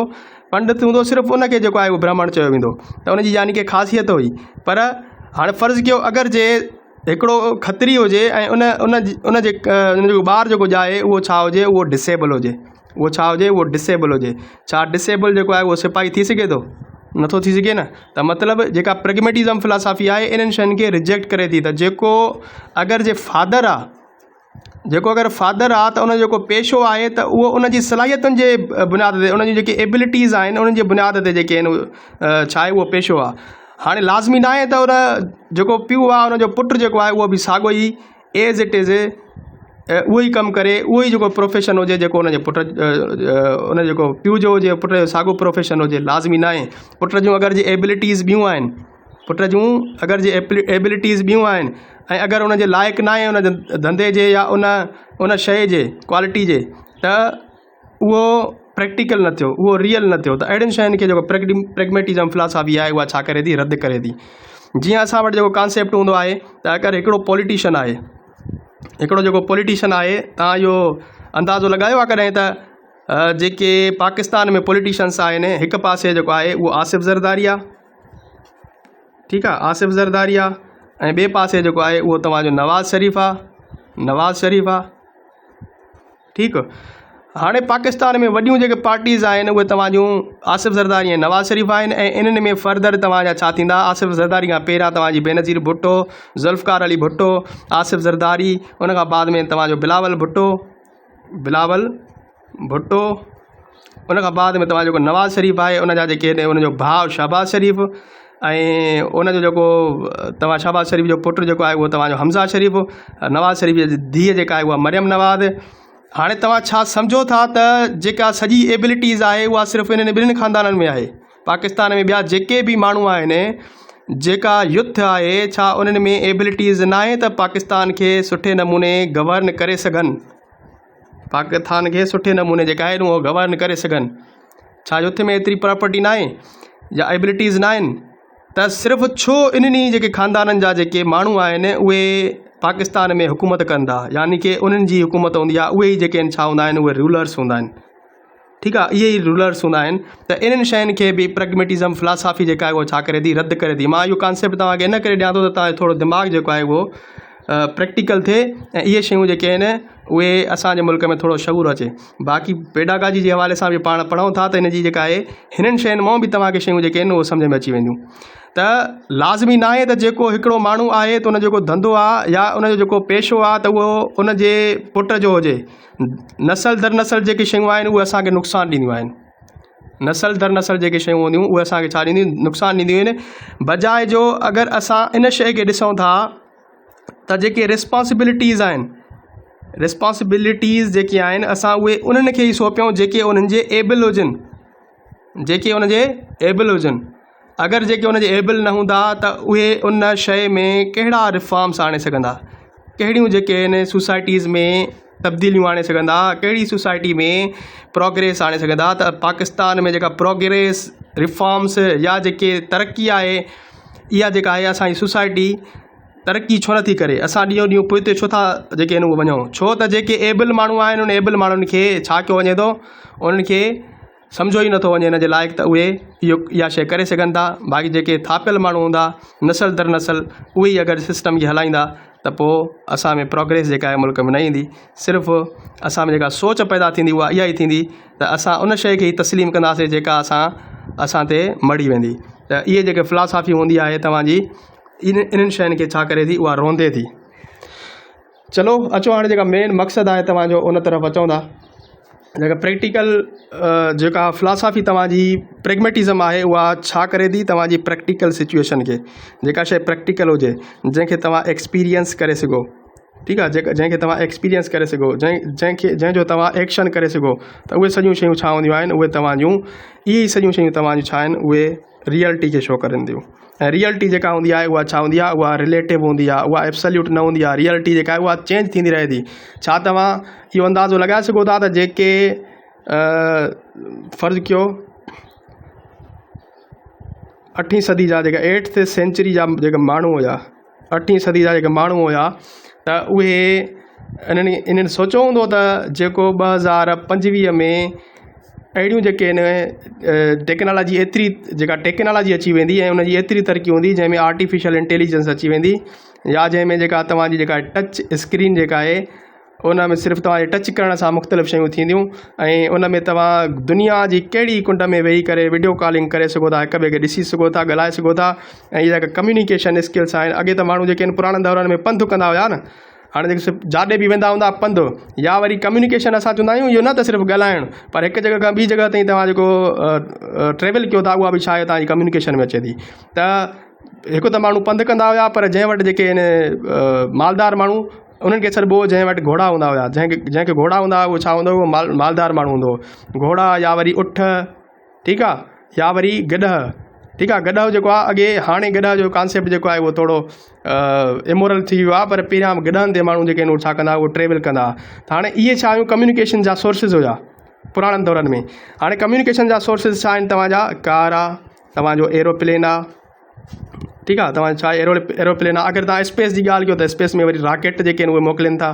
पंडित हूंदो सिर्फ़ु उनखे जेको आहे उहो ब्राह्मण चयो वेंदो, त उनजी यानी कि ख़ासियत हुई। पर हाणे फ़र्ज़ु कयो अगरि जे हिकिड़ो खत्री हुजे ऐं उन जो ॿार जेको ॼाए उहो छा हुजे, उहो डिसेबल हुजे, उहो छा हुजे, उहो डिसेबल हुजे। छा डिसेबल जेको आहे उहो सिपाही थी सघे थो? नथो थी सघे न। त मतिलबु जेका प्रेगमेटिज़म फिलासफ़ी आहे इन्हनि शयुनि खे रिजेक्ट करे थी, त जेको अगरि जे फादर आहे, जेको अगरि फादर आहे त उन जेको पेशो आहे त उहो उनजी सलाहियतुनि जे बुनियाद ते, उनजी जेके एबिलिटीज़ आहिनि उन्हनि जे बुनियाद ते जेके आहिनि छा आहे उहो पेशो आहे। हाणे लाज़मी न आहे त उन जेको पीउ आहे उनजो पुटु जेको आहे उहो बि साॻियो ई एज़ इट इज़ उहो ई कमु करे, उहो ई जेको प्रोफेशन हुजे जेको उनजे पुट उन जेको पीउ जो हुजे, पुट जो साॻियो प्रोफेशन हुजे, लाज़मी न आहे। पुट जूं अगरि जे एबिलिटीज़ ॿियूं आहिनि, पुट जूं अगरि जे एबिलिटीज़ ॿियूं आहिनि ऐं अगरि उनजे लाइक़ु न आहे उन धंधे जे या उन शइ जे क्वालिटी जे, त उहो प्रैक्टिकल न थियो, उहो रियल न थियो। त अहिड़ियुनि शयुनि खे जेको प्रेगमेटिज़म फिलासफ़ी आहे उहा छा करे थी, रद्द करे थी। जीअं असां वटि जेको कॉन्सेप्ट हूंदो आहे त अगरि हिकिड़ो पॉलिटिशियन आहे, हिकिड़ो जेको पॉलिटिशियन आहे, तव्हां इहो अंदाज़ो लॻायो आहे कॾहिं त जेके पाकिस्तान में पॉलिटिशियन्स आहिनि, हिकु पासे जेको आहे उहो आसिफ़ ज़रदारी आहे, ठीकु आहे, आसिफ़ ज़रदारी आहे, ऐं ॿिए पासे जेको आहे उहो तव्हांजो नवाज़ शरीफ़ आहे, नवाज़ शरीफ़ आहे, ठीकु। हाणे पाकिस्तान में वॾियूं जेके पार्टीज़ आहिनि उहे तव्हांजूं आसिफ़ ज़रदारी ऐं नवाज़ शरीफ़ आहिनि, ऐं इन्हनि में फर्दर तव्हांजा छा थींदा, आसिफ़ ज़रदारी खां पहिरियां तव्हांजी बेनज़ीर भुट्टो, ज़ुल्फ़िकार अली भुट्टो, आसिफ़ ज़रदारी, उन खां बाद में तव्हांजो बिलावल भुट्टो, उन खां बाद में तव्हांजो जेको नवाज़ शरीफ़ आहे उनजा जेके उनजो भाउ शहबाज़ शरीफ़, ऐं उनजो जेको तव्हां शहबाज़ शरीफ़ जो पुटु जेको आहे उहो तव्हांजो हमज़ा शरीफ़, नवाज़ शरीफ़ जी धीअ जेका आहे उहा मरियम नवाज़। हाणे तव्हां छा सम्झो था त जेका सॼी एबिलिटीज़ आहे उहा सिर्फ़ु इन्हनि ॿिन्हिनि ख़ानदाननि में आहे। पाकिस्तान में ॿिया जेके बि माण्हू आहिनि, जेका युथ आहे, छा उन्हनि में एबिलिटीज़ न आहे त पाकिस्तान खे सुठे नमूने गवर्न करे सघनि, पाकिस्तान खे सुठे नमूने जेका आहिनि उहो गवर्न करे सघनि? छा युथ में एतिरी प्रॉपर्टी न आहे या एबिलिटीज़ न आहिनि? त सिर्फ़ु छो इन्हनि जेके ख़ानदाननि जा जेके माण्हू आहिनि उहे पाकिस्तान में हुकूमत कंदा, यानी कि उन्हनि जी हुकूमत हूंदी आहे, उहे ई जेके आहिनि छा हूंदा आहिनि, उहे रूलर्स हूंदा आहिनि, ठीकु आहे, इहे ई रूलर्स हूंदा आहिनि। त इन्हनि शयुनि खे बि प्रेगमेटिज़म फिलासफ़ी जेका आहे उहो छा करे थी, रद्द करे थी। मां इहो कॉन्सेप्ट तव्हांखे इन करे ॾियां थो त तव्हांजो थोरो दिमाग़ जेको आहे उहो प्रैक्टिकल थिए, ऐं इहे शयूं जेके आहिनि उहे असांजे मुल्क में थोरो शऊर अचे। बाक़ी पेडागाजी जे हवाले सां बि पाण पढ़ूं था त इन जी जेका आहे हिननि शयुनि मां बि तव्हांखे शयूं जेके आहिनि उहे सम्झ में अची वेंदियूं। त लाज़मी न आहे त जेको हिकिड़ो माण्हू आहे त उन जेको धंधो आहे या उनजो जेको पेशो आहे त उहो उनजे पुट जो हुजे। नसल दर नसल जेके शयूं आहिनि उहे असांखे नुक़सानु ॾींदियूं आहिनि, नसल दर नसल जेके शयूं हूंदियूं उहे असांखे छा ॾींदियूं, नुक़सानु ॾींदियूं आहिनि। बजाए जो अगरि असां इन शइ खे ॾिसूं था त जेके रिस्पॉन्सिबिलिटीज़ आहिनि, रिस्पॉन्सिबिलिटीज़ जेके आहिनि असां उहे उन्हनि खे ई सौंपियूं जेके उन्हनि जे एबल हुजनि, जेके उनजे एबल हुजनि। अगरि जेके उनजे एबल न हूंदा त उहे उन शइ में कहिड़ा रिफॉर्म्स आणे सघंदा, कहिड़ियूं जेके आहिनि सोसाइटीज़ में तब्दीलियूं आणे सघंदा, कहिड़ी सोसाइटी में प्रोग्रेस आणे सघंदा। त पाकिस्तान में जेका प्रोग्रेस, रिफॉर्म्स या जेके तरक़ी आहे, इहा जेका आहे असांजी सोसाइटी तरक़ी छो नथी करे? असां ॾींहों ॾींहुं पोइ छो था जेके आहिनि उहे वञूं? छो त जेके एबल माण्हू आहिनि उन एबल माण्हुनि खे छा कयो वञे थो, उन्हनि खे सम्झो ई नथो वञे हिन जे लाइक़ु त उहे इहा शइ करे सघनि था। बाक़ी जेके थापियल माण्हू हूंदा, नसल दर नसल, उहे ई अगरि सिस्टम खे हलाईंदा त पोइ असां में प्रोग्रेस जेका आहे मुल्क में न ईंदी। सिर्फ़ु असां में जेका सोच पैदा थींदी उहा इहा ई थींदी त असां उन शइ खे ई तस्लीम कंदासीं जेका असां ते मड़ी वेंदी। त इहे जेके फिलासफ़ी हूंदी आहे तव्हांजी, इन्हनि शयुनि खे छा करे थी, उहा रोंदे थी। चलो अचो हाणे जेका मेन मक़सदु आहे तव्हांजो उन तरफ़ अचूं था। जेका प्रैक्टिकल जेका फिलासफ़ी तव्हांजी प्रेगमेटिज़म आहे उहा छा करे थी, तव्हांजी प्रैक्टिकल सिचुएशन खे, जेका शइ प्रैक्टिकल हुजे, जंहिंखे तव्हां एक्सपीरियंस करे सघो, ठीकु आहे, जंहिंखे तव्हां एक्सपीरियंस करे सघो, जंहिंजो तव्हां एक्शन करे सघो, त उहे सॼियूं शयूं छा हूंदियूं आहिनि, उहे तव्हांजूं इहे सॼियूं शयूं तव्हांजूं छा आहिनि, उहे रियलिटी खे शो करंदियूं। ऐं रियलिटी जेका हूंदी आहे उहा छा हूंदी आहे, उहा रिलेटिव हूंदी आहे, उहा एब्सोल्यूट न हूंदी आहे। रियलिटी जेका आहे उहा चेंज थींदी रहे थी। छा तव्हां इहो अंदाज़ो लॻाए सघो था त जेके फ़र्ज़ु कयो 8वीं सदी जा जेका 8th सेंचुरी जा जेका माण्हू हुया, 8वीं सदी जा जेके माण्हू हुया, त उहे इन्हनि सोचियो हूंदो त जेको 2025 में अहिड़ियूं जेके आहिनि टेक्नोलॉजी एतिरी जेका टेक्नोलॉजी अची वेंदी ऐं उनजी एतिरी तरक़ी हूंदी जंहिंमें आर्टिफिशियल इंटेलिजेंस अची वेंदी, या जंहिंमें जेका तव्हांजी जेका टच स्क्रीन जेका आहे उन में सिर्फ़ु तव्हांजे टच करण सां मुख़्तलिफ़ शयूं थींदियूं ऐं उन में तव्हां दुनिया जी कहिड़ी कुंड में वेही करे वीडियो कॉलिंग करे सघो था, हिक ॿिए खे ॾिसी सघो था, ॻाल्हाए सघो था। ऐं इहे जेका कम्यूनिकेशन स्किल्स आहिनि, अॻे त माण्हू जेके आहिनि पुराणे दौरनि में पंधु कंदा हुया न, हाणे जेके सिर्फ़ु जाॾे बि वेंदा हूंदा पंधु, या वरी कम्यूनिकेशन असां चवंदा आहियूं इहो न त सिर्फ़ु ॻाल्हाइणु, पर हिकु जॻह खां ॿी जॻह ताईं तव्हां जेको ट्रेवल कयो था उहा बि छा आहे तव्हांजी कम्यूनिकेशन में अचे थी। त हिकु त माण्हू पंधु कंदा हुया, पर जंहिं वटि जेके आहिनि मालदार माण्हू, उन्हनि खे छॾिबो जंहिं वटि घोड़ा हूंदा हुया, जंहिंखे घोड़ा हूंदा हुआ उहो छा हूंदो, उहो मालदार माण्हू हूंदो, घोड़ा या वरी उठ, ठीकु आहे, या वरी गॾह, ठीकु आहे। गॾह जेको आहे अॻे, हाणे गॾह जो कॉन्सेप्ट जेको आहे उहो थोरो इमोरल थी वियो आहे, पर पहिरियां गॾहनि ते माण्हू जेके आहिनि उहे छा कंदा, उहो ट्रेवल कंदा। त हाणे इहे छा हुयूं, कम्यूनिकेशन जा सोर्सिस हुया पुराणनि दौरनि में। हाणे कम्यूनिकेशन जा सोर्सिस छा आहिनि, तव्हांजा कार आहे, तव्हांजो एरोप्लेन आहे, ठीकु आहे, तव्हां छा एरोप्लेन आहे। अगरि तव्हां स्पेस जी ॻाल्हि कयो त स्पेस में वरी रॉकेट जेके आहिनि उहे मोकिलीनि था,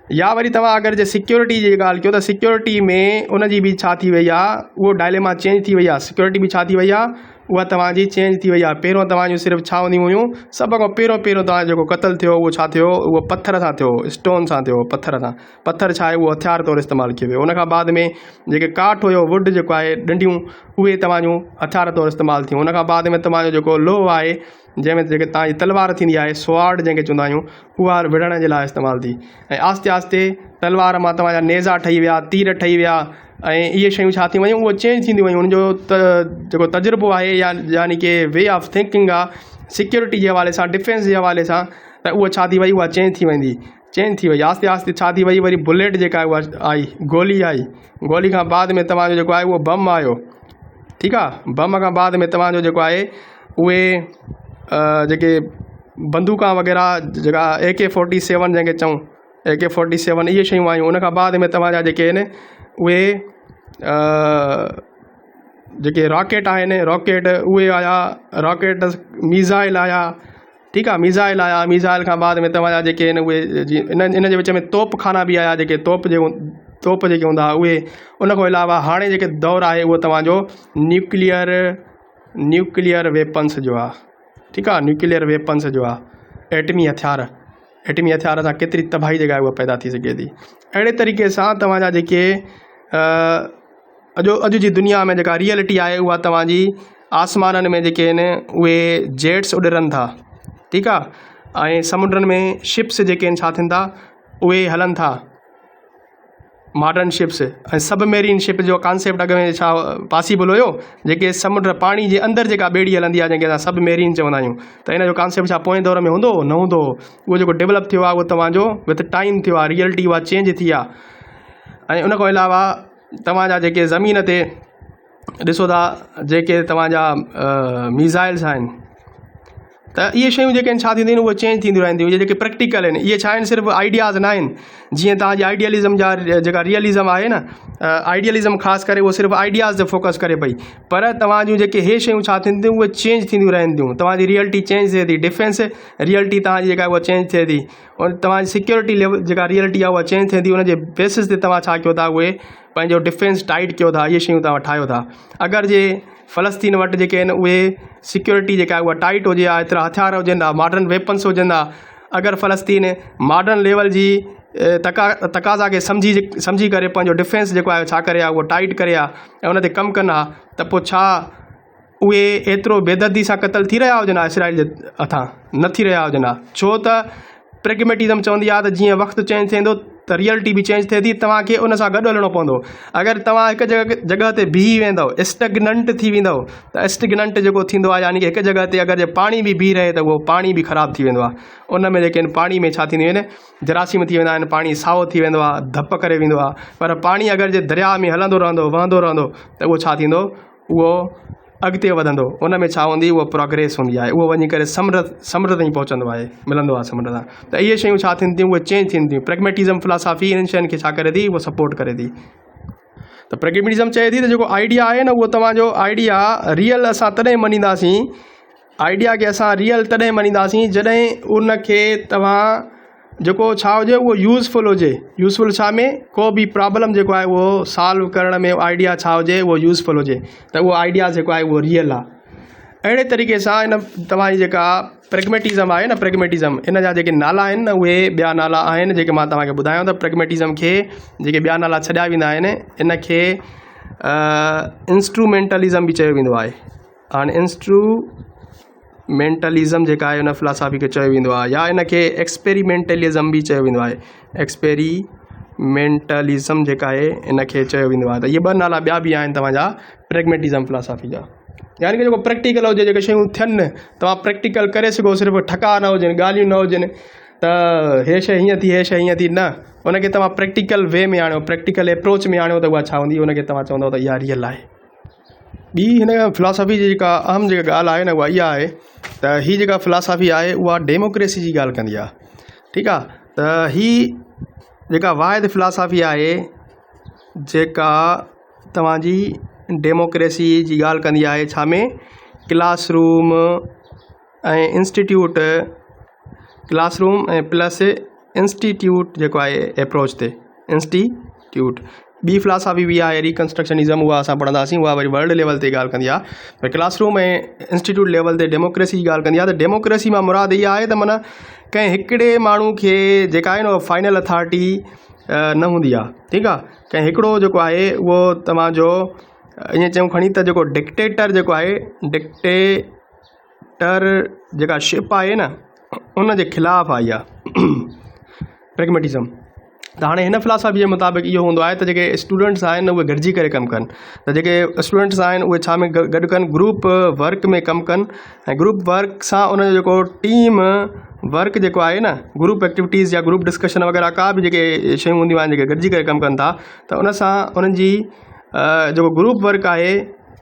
या वरी तव्हां अगरि जे सिक्योरिटी जी ॻाल्हि कयो त सिक्योरिटी में उनजी बि छा थी वई आहे, उहो डायलेमा चेंज थी वई आहे। सिक्योरिटी बि छा थी वई आहे, उहा तव्हांजी चेंज थी वई आहे। पहिरियों तव्हांजूं सिर्फ़ु छा हूंदियूं हुयूं, सभ खां पहिरियों तव्हां जेको क़त्ल थियो उहो छा थियो, उहो पथर सां थियो, स्टोन सां थियो, पथर सां। पथर छा आहे, उहो हथियार तौरु इस्तेमालु कयो वियो। उनखां बाद में जेके काठ हुयो, वुड जेको आहे, डंडियूं, उहे तव्हांजूं हथियार तौरु इस्तेमालु थियूं। उनखां बाद में तव्हांजो जेको लोहो आहे, जंहिंमें जेके तव्हांजी तलवार थींदी आहे, स्वाड जंहिंखे चवंदा आहियूं, उहा विढ़ण जे लाइ इस्तेमालु थी। ऐं आस्ते आस्ते तलवार मां तव्हांजा नेज़ा ठही विया, तीर ठही विया, ऐं इहे शयूं छा थी वियूं, उहे चेंज थींदियूं वयूं। उनजो जेको तजुर्बो आहे, यानी कि वे ऑफ थिंकिंग आहे, सिक्योरिटी जे हवाले सां, डिफेंस जे हवाले सां, त उहा छा थी वई, उहा चेंज थी वेंदी, चेंज थी वई। आस्ते आस्ते छा थी वई, वरी बुलेट जेका आहे उहा आई, गोली आई, गोली खां बाद में तव्हांजो जेको आहे उहो बम आयो, ठीकु आहे। बम खां बाद में तव्हांजो जेको आहे उहे जेके बंदूकां वग़ैरह जेका AK-47 जंहिंखे चऊं, AK-47 इहे शयूं आयूं। उनखां बाद में तव्हांजा जेके आहिनि उहे जेके रॉकेट आहिनि, रॉकेट उहे आया, रॉकेट मीज़ाइल आया, ठीकु आहे, मीज़ाइल आया। मीज़ाइल खां बाद में तव्हांजा जेके आहिनि उहे इन जे विच में तोप खाना बि आया, जेके तोप जेके हूंदा हुआ उहे। उनखां अलावा हाणे जेके दौरु आहे उहो तव्हांजो न्यूक्लियर वेपन्स जो आहे, ठीकु आहे, न्यूक्लियर वेपन्स जो आहे, एटमी हथियार सां केतिरी तबाही जेका आहे उहा पैदा थी सघे थी। अहिड़े तरीक़े सां तव्हांजा जेके अॼु जी दुनिया में जेका रियलिटी आहे उहा तव्हांजी आसमाननि में जेके आहिनि उहे जेट्स उॾरनि था, ठीकु आहे, ऐं समुंडनि में शिप्स जेके आहिनि छा थियनि था, उहे हलनि था, मॉडर्न शिप्स। ऐं सबमेरीन शिप जो कॉन्सेप्ट अॻ में छा पॉसिबल हुयो, जेके समुंड पाणी जे अंदरि जेका ॿेड़ी हलंदी आहे जंहिंखे असां सबमेरीन चवंदा आहियूं, त इन जो कॉन्सेप्ट छा पोएं दौर में हूंदो न हूंदो, उहो जेको डेवलप थियो आहे उहो तव्हांजो विथ टाइम थियो आहे, रियलिटी उहा चेंज थी आहे। ऐं उनखां अलावा तव्हांजा जेके ज़मीन ते ॾिसो था, जेके तव्हांजा मीज़ाइल्स आहिनि, त इहे शयूं जेके आहिनि छा थींदियूं आहिनि, उहे चेंज थींदियूं रहंदियूं। इहे जेके प्रैक्टिकल आहिनि, इहे छा आहिनि, सिर्फ़ु आइडियाज़ न आहिनि। जीअं तव्हांजी आइडियलिज़म जा जेका रियलिज़म आहे न, आइडियलिज़म ख़ासि करे उहो सिर्फ़ु आइडियाज़ ते फोकस करे पई, पर तव्हांजूं जेके इहे शयूं छा थींदियूं, उहे चेंज थींदियूं रहंदियूं। तव्हांजी रियलिटी चेंज थिए थी, डिफेंस रियलिटी तव्हांजी जेका उहा चेंज थिए थी, और तव्हांजी सिक्योरिटी लेवल जेका रियलिटी आहे उहा चेंज थिए थी। उनजे बेसिस ते तव्हां छा कयो था, उहे पंहिंजो डिफेंस टाइट कयो था, इहे शयूं तव्हां ठाहियो था। अगरि जे फ़लस्तीन वटि जेके आहिनि उहे सिक्योरिटी जेका आहे उहा टाइट हुजे हा, एतिरा हथियार हुजनि हा, मॉडर्न वेपन्स हुजनि हा, अगरि फ़लस्तीन मॉडर्न लेवल जी तक़ाज़ा खे सम्झी करे पंहिंजो डिफेंस जेको आहे छा करे हा, उहो टाइट करे हा, ऐं उन ते कमु कनि हा, त पोइ छा उहे एतिरो बेदर्दी सां क़तल थी रहिया हुजनि हा इसराइल जे हथां, न थी रहिया हुजनि हा। छो त प्रेगमेटिज़म चवंदी आहे त जीअं वक़्तु चेंज थींदो त रियलिटी बि चेंज थिए थी, तव्हांखे उन सां गॾु हलणो पवंदो। अगरि तव्हां हिकु जॻह ते बीही वेंदव, स्टैग्नेंट थी वेंदव, त स्टैग्नेंट जेको थींदो आहे यानी कि हिकु जॻह ते अगरि जे पाणी बि बीही रहे त उहो पाणी बि ख़राबु थी वेंदो आहे। उन में जेके आहिनि पाणी में छा थींदियूं आहिनि, जरासीम थी वेंदा आहिनि, पाणी साओ थी वेंदो आहे, धप करे वेंदो आहे। पर पाणी अगरि जे दरिया में हलंदो रहंदो, वहंदो रहंदो, त उहो छा थींदो, उहो अॻिते वधंदो। उन में छा हूंदी, उहा प्रोग्रेस हूंदी आहे, उहो वञी करे समुंड ताईं पहुचंदो आहे, मिलंदो आहे समुंड तां। त इहे शयूं छा थियनि थियूं, उहे चेंज थियनि थियूं। प्रैग्मेटिज़म फिलॉसफी इन्हनि शयुनि खे छा करे थी, उहा सपोर्ट करे थी। त प्रैग्मेटिज़म चए थी त जेको आइडिया आहे न, उहो तव्हांजो आइडिया रियल असां तॾहिं मञींदासीं, आइडिया खे असां रियल तॾहिं मञींदासीं जॾहिं उनखे तव्हां जेको छा हुजे उहो यूज़फुल हुजे। यूज़फुल छा में, को बि प्रॉब्लम जेको आहे उहो सॉल्व करण में आइडिया छा हुजे, उहो यूज़फुल हुजे, त उहो आइडिया जेको आहे उहो रियल आहे। अहिड़े तरीक़े सां इन तव्हांजी जेका प्रैग्मेटिज़म आहे न, प्रैग्मेटिज़म इन जा जेके नाला आहिनि न, उहे ॿिया नाला आहिनि जेके मां तव्हांखे ॿुधायां त प्रैग्मेटिज़म खे जेके ॿिया नाला छॾिया वेंदा आहिनि, इनखे इंस्ट्रूमेंटलिज़म बि चयो वेंदो आहे। हाणे इंस्ट्रूमेंटलिज़म जेका आहे उन फिलॉसफी खे चयो वेंदो आहे, या इनखे एक्सपेरिमेंटलिज़म बि चयो वेंदो आहे। एक्सपेरिमेंटलिज़म जेका आहे इनखे चयो वेंदो आहे। त इहे ॿ नाला ॿिया बि आहिनि तव्हांजा प्रैग्मेटिज़म फिलॉसफी जा। यानी कि जेको प्रैक्टिकल हुजे, जेके शयूं थियनि तव्हां प्रैक्टिकल करे सघो, सिर्फ़ु ठका न हुजनि, ॻाल्हियूं न हुजनि त हे शइ हीअं थी, हे शइ हीअं थी, न उनखे तव्हां प्रैक्टिकल वे में आणियो, प्रैक्टिकल एप्रोच में आणियो, त उहा छा हूंदी, उनखे तव्हां चवंदव त इहा रियल आहे। ॿी हिन फिलॉसफी जी जेका अहम जेका ॻाल्हि आहे न, उहा इहा आहे त हीअ जेका फिलॉसफी आहे उहा डेमोक्रेसी जी ॻाल्हि कंदी आहे। ठीकु आहे, त हीअ जेका वाहिद फिलॉसफी आहे जेका तव्हांजी डेमोक्रेसी जी ॻाल्हि कंदी आहे, छा में, क्लासरूम ऐं इंस्टीट्यूट, क्लासरूम ऐं प्लस इंस्टीट्यूट जेको आहे एप्रोच ते इंस्टीट्यूट। ॿी फिलॉसफी बि आहे रिकंस्ट्रक्शनिज़म, उहा असां पढ़ंदासीं, उहा वरी वर्ल्ड लेवल ते ॻाल्हि कंदी आहे। पर क्लासरूम ऐं इंस्टीट्यूट लेवल ते डेमोक्रेसी जी ॻाल्हि कंदी आहे। त डेमोक्रेसी मां मुराद इहा आहे त माना कंहिं हिकिड़े माण्हू खे जेका आहे न उहा फाइनल अथॉरिटी न हूंदी आहे। ठीकु आहे, कंहिं हिकिड़ो जेको आहे उहो तव्हांजो ईअं चयूं खणी त जेको डिक्टेटर जेको आहे, डिक्टेटर जेका शिप आहे न, उन जे ख़िलाफ़ु आई आहे प्रैग्मेटिज़म। त हाणे हिन फिलॉसफी जे मुताबिक़ इहो हूंदो आहे त जेके स्टूडेंट्स आहिनि उहे गॾिजी करे कमु कनि। त जेके स्टूडेंट्स आहिनि उहे छा में गॾु कनि, ग्रुप वर्क में कमु कनि, ऐं ग्रुप वर्क सां उनजो जेको टीम वर्क जेको आहे न, ग्रुप एक्टिविटीज़ या ग्रुप डिस्कशन वग़ैरह का बि जेके शयूं हूंदियूं आहिनि जेके गॾिजी करे कमु कनि था, त उन सां उन्हनि जी जेको ग्रुप वर्क आहे,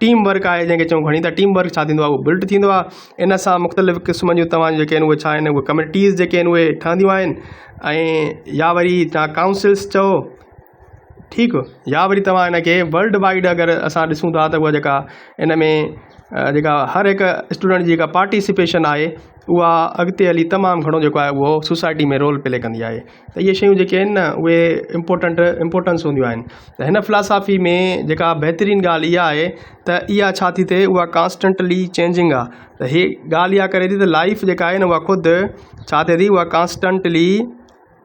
टीम वर्क आहे जंहिंखे चऊं खणी, त टीम वर्क छा थींदो आहे, उहो बिल्ड थींदो आहे। इन सां मुख़्तलिफ़ क़िस्म जूं तव्हां जेके आहिनि उहे छा आहिनि, उहे कम्यूनिटीज़ जेके आहिनि उहे ठहंदियूं आहिनि, ऐं या वरी तव्हां काउंसिल्स चओ, ठीकु, या वरी तव्हां इनखे वर्ल्ड वाइड अगरि असां ॾिसूं था त उहा जेका इन में जेका हर हिकु स्टूडेंट जी जेका पार्टिसिपेशन आहे उहा अॻिते हली तमामु घणो जेको आहे उहो सोसाइटी में रोल प्ले कंदी आहे। त इहे शयूं जेके आहिनि न उहे इम्पोर्टेंस हूंदियूं आहिनि। त हिन फिलॉसफी में जेका बहितरीनु ॻाल्हि इहा आहे त इहा छा थी थिए, उहा कॉन्स्टेंटली चेंजिंग आहे। त हीअ ॻाल्हि इहा करे थी त लाइफ जेका आहे न उहा ख़ुदि छा थिए थी, उहा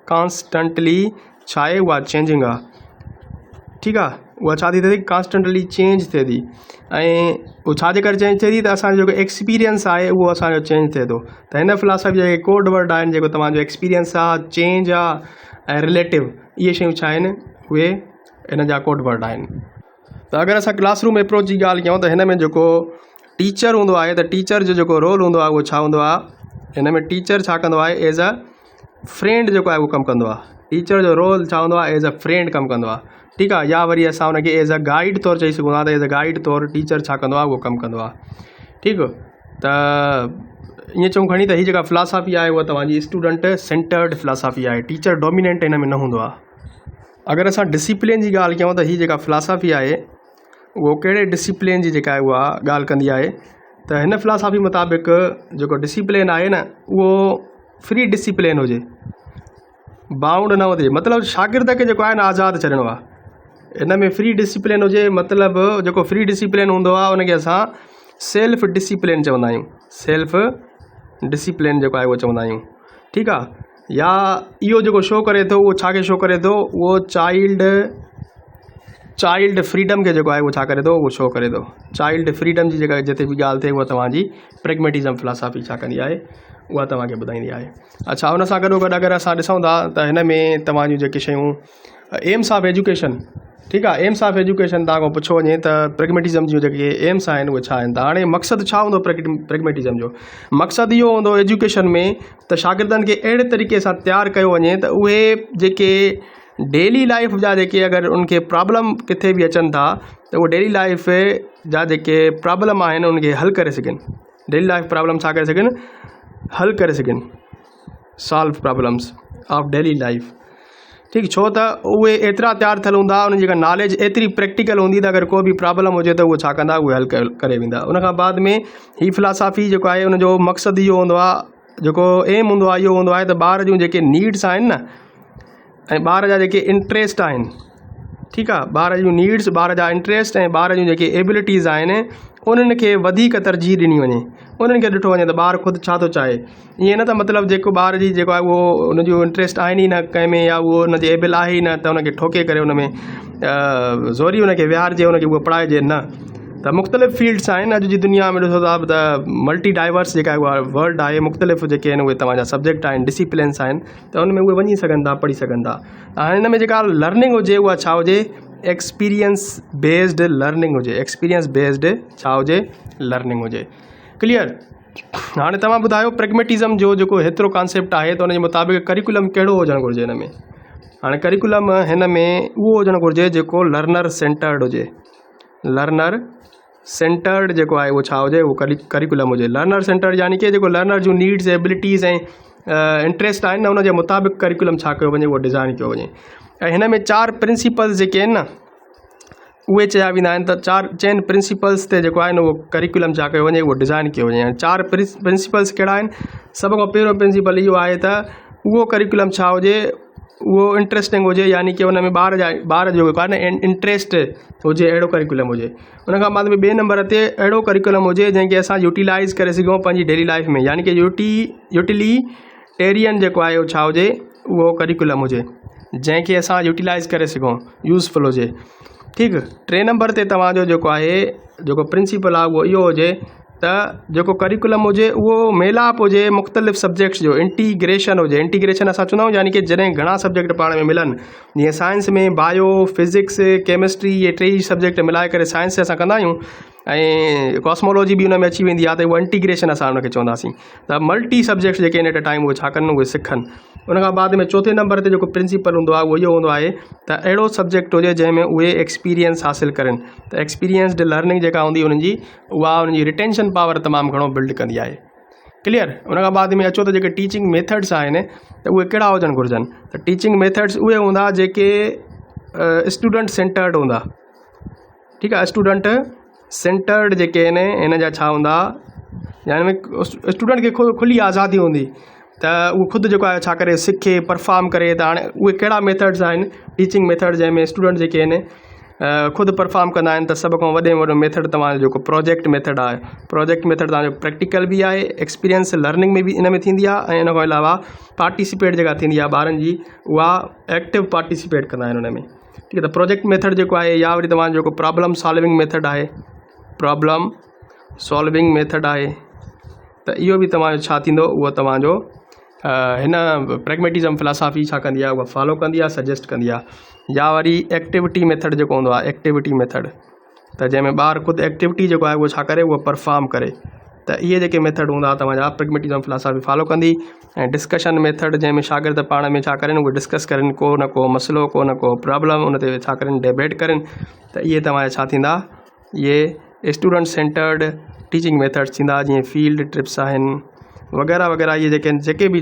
कॉन्स्टेंटली छा आहे, उहा चेंजिंग आहे। ठीकु आहे, उहा छा थी थिए, कॉन्स्टेंटली चेंज थिए थी। ऐं उहो छाजे करे चेंज थिए थी, त असांजो जेको एक्सपीरियंस आहे उहो असांजो चेंज थिए थो। त हिन फिलॉसफी जा जेके कोड वर्ड आहिनि, जेको तव्हांजो एक्सपीरियंस आहे, चेंज आहे ऐं रिलेटिव, इहे शयूं छा आहिनि, उहे इन जा कोड वर्ड आहिनि। त अगरि असां क्लासरूम अप्रोच जी ॻाल्हि कयूं त हिन में जेको टीचर हूंदो आहे, त टीचर जो जेको रोल हूंदो आहे उहो छा हूंदो आहे, हिन में टीचर छा कंदो आहे, एज़ अ फ्रेंड जेको आहे उहो कमु कंदो आहे। टीचर जो रोल छा हूंदो आहे, एज़ अ फ्रेंड कमु कंदो आहे। ठीकु आहे, या वरी असां हुनखे एज़ अ गाइड तौरु चई सघूं था, त एज़ अ गाइड तौरु टीचर छा कंदो आहे, उहो कमु कंदो आहे। ठीकु, त ईअं चऊं खणी त हीअ जेका फिलॉसफी आहे उहा तव्हांजी स्टूडेंट सेंटर्ड फिलॉसफी आहे। टीचर डोमिनेंट हिन में न हूंदो आहे। अगरि असां डिसिप्लिन जी ॻाल्हि कयूं त हीअ जेका फिलॉसफी आहे उहो कहिड़े डिसिप्लिन जी जेका आहे उहा ॻाल्हि कंदी आहे। त हिन फिलॉसफी मुताबिक़ जेको डिसिप्लिन आहे न उहो फ्री डिसिप्लिन हुजे, बाउंड न हुजे। मतिलबु शागिर्द खे जेको आहे न आज़ादु छॾिणो आहे। इन में फ्री डिसिप्लिन हुजे, मतिलबु जेको फ्री डिसिप्लिन हूंदो आहे उनखे असां सेल्फ डिसिप्लिन चवंदा आहियूं। सेल्फ डिसिप्लिन जेको आहे उहो चवंदा आहियूं। ठीकु आहे, या इहो जेको शो करे थो उहो छा खे शो करे थो, उहो चाइल्ड चाइल्ड फ्रीडम खे जेको आहे उहो छा करे थो, उहो शो करे थो। चाइल्ड फ्रीडम जी जेका जिते बि ॻाल्हि थिए उहा तव्हांजी प्रेगमेटिज़म फिलासफ़ी छा कंदी आहे, उहा तव्हांखे ॿुधाईंदी आहे। अच्छा, उन सां गॾोगॾु अगरि असां ॾिसूं था त हिन में तव्हांजूं जेके शयूं एम्स ऑफ एजुकेशन, ठीकु आहे, एम्स ऑफ एजुकेशन तव्हां खां पुछो वञे त प्रेगमेटिज़म जूं जेके एम्स आहिनि उहे छा आहिनि। त हाणे मक़सदु छा हूंदो प्रेगमेटिज़म जो? मक़सदु इहो हूंदो एजुकेशन में त शागिर्दनि खे अहिड़े तरीक़े सां तयारु कयो वञे त उहे जेके डेली लाइफ जा जेके अगरि उनखे प्रॉब्लम किथे बि अचनि था त उहे डेली लाइफ जा जेके प्रॉब्लम आहिनि उनखे हल करे सघनि। डेली लाइफ प्रॉब्लम छा करे सघनि, हल करे सघनि, solve problems of daily life. ठीकु, छो त उहे एतिरा तयारु थियल हूंदा, उन्हनि जेका नॉलेज एतिरी प्रैक्टिकल हूंदी त अगरि कोई बि प्रॉब्लम हुजे त उहे छा कंदा, उहे हल करे वेंदा। उनखां बाद में ही फिलासफ़ी जेको आहे उनजो मक़सदु इहो हूंदो आहे, जेको एम हूंदो आहे इहो हूंदो आहे त ॿार जूं जेके नीड्स आहिनि न ऐं ॿार जा जेके इंट्रस्ट आहिनि, ठीकु आहे, ॿार जूं नीड्स, ॿार जा इंट्रस्ट ऐं ॿार जूं जेके एबिलिटीज़ आहिनि उन्हनि खे वधीक तरजीह ॾिनी वञे। उन्हनि खे ॾिठो वञे त ॿारु ख़ुदि छा थो चाहे। ईअं न त मतिलबु जेको ॿार जी जेको आहे उहो उनजो इंट्रस्ट आहिनि ई न कंहिं में, या उहो उनजे एबिल आहे ई न त उनखे ठोके करे उन में ज़ोरी उनखे विहारिजे, उनखे उहो पढ़ाइजे न। त मुख़्तलिफ़ फील्ड्स आहिनि अॼु जी दुनिया में, ॾिसो था त मल्टी डाइवर्स जेका आहे उहा वर्ल्ड आहे, मुख़्तलिफ़ जेके आहिनि उहे तव्हांजा सब्जेक्ट आहिनि, डिसिप्लिन्स आहिनि, त उन में उहे वञी सघनि था, पढ़ी सघनि था। हाणे हिन में जेका लर्निंग हुजे उहा छा हुजे, एक्सपीरियंस बेस्ड लर्निंग हुजे, एक्सपीरियंस बेस्ड छा हुजे, लर्निंग हुजे। क्लियर। हाणे तव्हां ॿुधायो प्रेगमेटिज़म जो जेको हेतिरो कॉन्सेप्ट आहे त उनजे मुताबिक़ करिकुलम कहिड़ो हुजणु घुरिजे हिन में। हाणे करिकुलम हिन में उहो हुजणु घुरिजे जेको लर्नर सेंटर्ड हुजे। लर्नर सेंटर्ड जेको आहे उहो छा हुजे, उहो करिकुलम हुजे। लर्नर सेंटर्ड यानी कि जेको लर्नर जूं नीड्स, एबिलिटीज़ ऐं इंट्रस्ट आहिनि न, उनजे मुताबिक़ करिकुलम छा कयो वञे, उहो डिज़ाइन कयो वञे। ऐं हिन में 4 प्रिंसिपल्स जेके आहिनि न उहे चया वेंदा आहिनि, त 4 चइनि प्रिंसिपल्स ते जेको आहे न उहो करिकुलम छा कयो वञे, उहो डिज़ाइन कयो वञे। 4 प्रिंसिपल्स कहिड़ा आहिनि? सभ खां पहिरियों प्रिंसिपल इहो आहे त उहो करिकुलम छा हुजे, उहो इंट्रस्टिंग हुजे, यानी कि उन में ॿार जो जेको आहे न इंट्रस्ट हुजे, अहिड़ो करिकुलम हुजे। उनखां बाद में 2 नंबर ते अहिड़ो करिकुलम हुजे जंहिंखे असां यूटिलाइज़ करे सघूं पंहिंजी डेली लाइफ में, यानी कि यूटिलिटेरियन जेको आहे उहो छा हुजे, उहो करिकुलम हुजे जंहिंखे असां यूटिलाइज़ करे सघूं, यूज़फुल हुजे। ठीकु। 3 नंबर ते तव्हांजो जेको आहे, जेको प्रिंसिपल आहे उहो इहो हुजे त जेको करिकुलम हुजे उहो मेलाप हुजे मुख़्तलिफ़ सब्जेक्ट्स जो, इंटीग्रेशन हुजे। इंटीग्रेशन असां चवंदा आहियूं, यानी कि जॾहिं घणा सब्जेक्ट पाण में मिलनि, जीअं साइंस में बायो, फिज़िक्स, केमिस्ट्री, इहे 3 सब्जेक्ट मिलाए करे साइंस असां कंदा आहियूं, ऐं कॉस्मोलॉजी बि उन में अची वेंदी आहे, त उहा इंटीग्रेशन असां उनखे चवंदासीं। त मल्टी सब्जेक्ट्स जेके इन एट अ टाइम उहे छा कनि, उहे सिखनि। उनखां बाद में 4 नंबर ते जेको प्रिंसिपल हूंदो आहे उहो इहो हूंदो आहे त अहिड़ो सब्जेक्ट हुजे जंहिंमें उहे एक्सपीरियंस हासिलु करनि। त एक्सपीरियंसड लर्निंग जेका हूंदी उन्हनि जी, उहा उन्हनि जी रिटेंशन पावर तमामु घणो बिल्ड कंदी आहे। क्लियर। उनखां बाद में अचो त जेके टीचिंग मेथड्स आहिनि त उहे कहिड़ा हुजणु घुरिजनि। त टीचिंग मेथड्स उहे हूंदा जेके स्टूडेंट सेंटर्ड हूंदा। ठीकु आहे। स्टूडेंट सेंटर्ड जेके आहिनि हिन जा छा हूंदा, यानी स्टूडेंट खे खुली आज़ादी हूंदी त उहो ख़ुदि जेको आहे छा करे, सिखे, परफॉर्म करे। त हाणे उहे कहिड़ा मेथड्स आहिनि, टीचिंग मेथड, जंहिंमें स्टूडेंट जेके आहिनि ख़ुदि परफॉर्म कंदा आहिनि। त सभ खां वॾे में वॾो मेथड तव्हांजो जेको प्रोजेक्ट मेथड आहे। प्रोजेक्ट मेथड तव्हांजो प्रैक्टिकल बि आहे, एक्सपीरियंस लर्निंग में बि इन में थींदी आहे, ऐं इन खां अलावा पार्टिसिपेट जेका थींदी आहे ॿारनि जी, उहा एक्टिव पार्टिसिपेट कंदा आहिनि उन में। ठीकु आहे। त प्रोजेक्ट मेथड जेको आहे, या वरी तव्हांजो जेको प्रॉब्लम सॉल्विंग मेथड आहे, प्रॉब्लम सॉल्विंग मेथड आहे, त इहो बि तव्हांजो छा थींदो, उहो तव्हांजो हिन प्रेगमेटिज़म फिलासफ़ी छा कंदी आहे, उहा फॉलो कंदी आहे, सजेस्ट कंदी आहे। या वरी एक्टिविटी मेथड जेको हूंदो आहे, एक्टिविटी मेथड, त जंहिंमें ॿार ख़ुदि एक्टिविटी जेको आहे उहो छा करे, उहो परफॉर्म करे। त इहे जेके मेथड हूंदा तव्हांजा प्रेगमेटिज़म फिलासफ़ी फॉलो कंदी। ऐं डिस्कशन मेथड, जंहिंमें शागिर्द पाण में छा कनि, उहे डिस्कस कनि, को न को मसइलो, को न को प्रॉब्लम, उन ते छा कनि, डिबेट कनि। त इहे तव्हांजा छा थींदा, इहे स्टूडेंट सेंटर्ड टीचिंग मेथड्स थींदा, जीअं फील्ड ट्रिप्स आहिनि वग़ैरह वग़ैरह। इहे जेके बि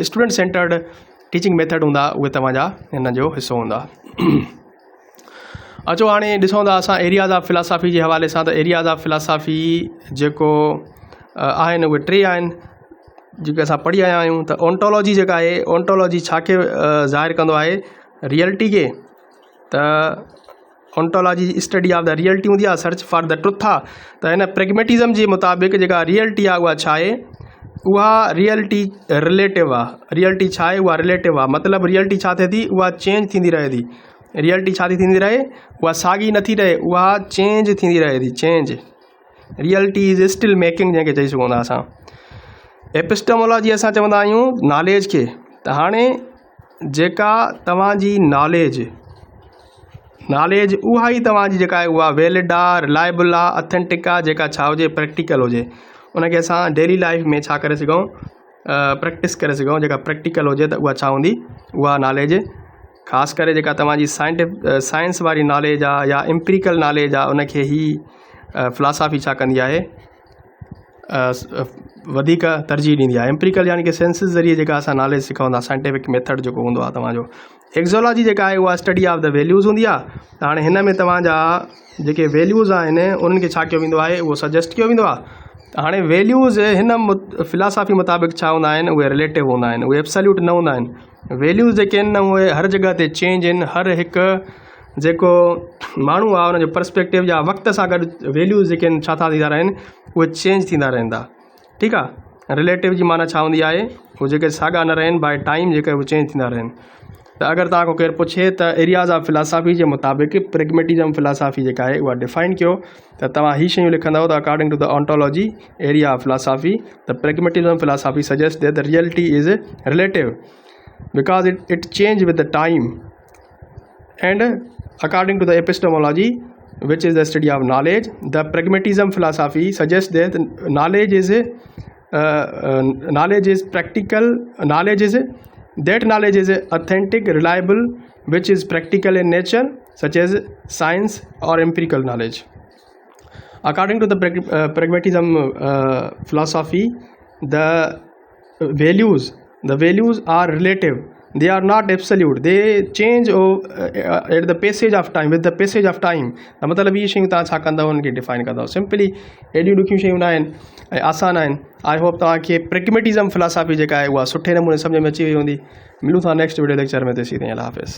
स्टूडेंट सेंटर्ड टीचिंग मेथड हूंदा उहे तव्हांजा हिन जो हिसो हूंदा। अचो हाणे ॾिसूं था असां एरियाज़ ऑफ फिलासफ़ी जे हवाले सां। त एरियाज़ ऑफ फिलासफ़ी जेको आहिनि उहे 3 आहिनि जेके असां पढ़ी आया आहियूं। त ओंटोलॉजी जेका आहे, ओंटोलॉजी छा खे ज़ाहिर कंदो आहे, रियलिटी खे। त ontology study of the reality हूंदी आहे, सर्च फॉर द ट्रुथ आहे। त हिन प्रेगमेटिज़म जे मुताबिक़ जेका रियलिटी आहे उहा छा आहे, उहा रियलिटी रिलेटिव आहे। रियलिटी छा आहे, उहा रिलेटिव आहे। मतिलबु रियलिटी छा थिए थी, उहा चेंज थींदी रहे थी। रियलिटी छा थी थींदी रहे, उहा साॻी नथी रहे, उहा चेंज थींदी रहे थी, change. Reality is still making जंहिंखे चई सघूं था असां। एपिस्टेमोलॉजी असां चवंदा आहियूं नॉलेज खे। त हाणे जेका तव्हांजी नॉलेज उहा ई तव्हांजी जेका आहे उहा वैलिड आहे, रिलायबल आहे, अथेंटिक आहे, जेका छा हुजे प्रैक्टिकल हुजे। उनखे असां डेली लाइफ में छा करे सघूं, प्रैक्टिस करे सघूं। जेका प्रैक्टिकल हुजे त उहा छा हूंदी, उहा नॉलेज ख़ासि करे जेका तव्हांजी साइंस वारी नॉलेज आहे या एम्पिरिकल नॉलेज आहे, उनखे ई फिलासफ़ी छा कंदी आहे, वधीक तरजीह ॾींदी आहे। एम्पिरिकल यानी कि सेंसिस ज़रिए जेका असां नॉलेज सिखूं था, साइंटिफिक मेथड जेको हूंदो आहे तव्हांजो। एक्ज़ोलॉजी जेका आहे उहा स्टडी ऑफ द वैल्यूज़ हूंदी आहे। त हाणे हिन में तव्हांजा जेके वैल्यूज़ आहिनि उन्हनि खे छा कयो वेंदो आहे, उहो सजेस्ट कयो वेंदो आहे। त हाणे वैल्यूज़ हिन फिलासफ़ी मुताबिक़ छा हूंदा आहिनि, उहे रिलेटिव हूंदा आहिनि, उहे एब्सोल्यूट न हूंदा आहिनि। वैल्यूज़ जेके आहिनि न उहे हर जॻह ते चेंज आहिनि। हर हिकु जेको माण्हू आहे उनजो पर्सपेक्टिव या वक़्त सां गॾु वैल्यूज़ जेके आहिनि छा था थींदा रहनि, उहे चेंज थींदा रहंदा। ठीकु आहे। रिलेटिव जी माना छा हूंदी आहे, उहे जेके साॻा न रहनि बाय टाइम, जेके उहे चेंज थींदा रहनि। त अगरि तव्हांखो केरु पुछे त एरियाज़ ऑफ फिलासफ़ी जे मुताबिक़ प्रैग्मेटिज़म फिलासफ़ी जेका आहे उहा डिफाइन कयो, त तव्हां ही शयूं लिखंदव त according to the ontology area of philosophy the pragmatism philosophy suggest that the reality is relative because it change with the time and according to the epistemology which is the study of knowledge, the pragmatism philosophy suggests that knowledge is practical, knowledge is authentic, reliable, which is practical in nature, such as science or empirical knowledge. According to the pragmatism philosophy, the values are relative. They are not absolute. They change at the passage of time, with the passage of time. त मतिलबु इहे शयूं तव्हां छा कंदव, उनखे define कंदव। Simply एॾियूं ॾुखियूं शयूं न आहिनि ऐं आसान आहिनि। आई होप तव्हांखे प्रैग्मेटिज़म फिलासफ़ी जेका आहे उहा सुठे नमूने सम्झ में अची वई हूंदी। मिलूं था नेक्स्ट वीडियो लेक्चर में। तेसीं ताईं अल्लाह हाफ़िज़।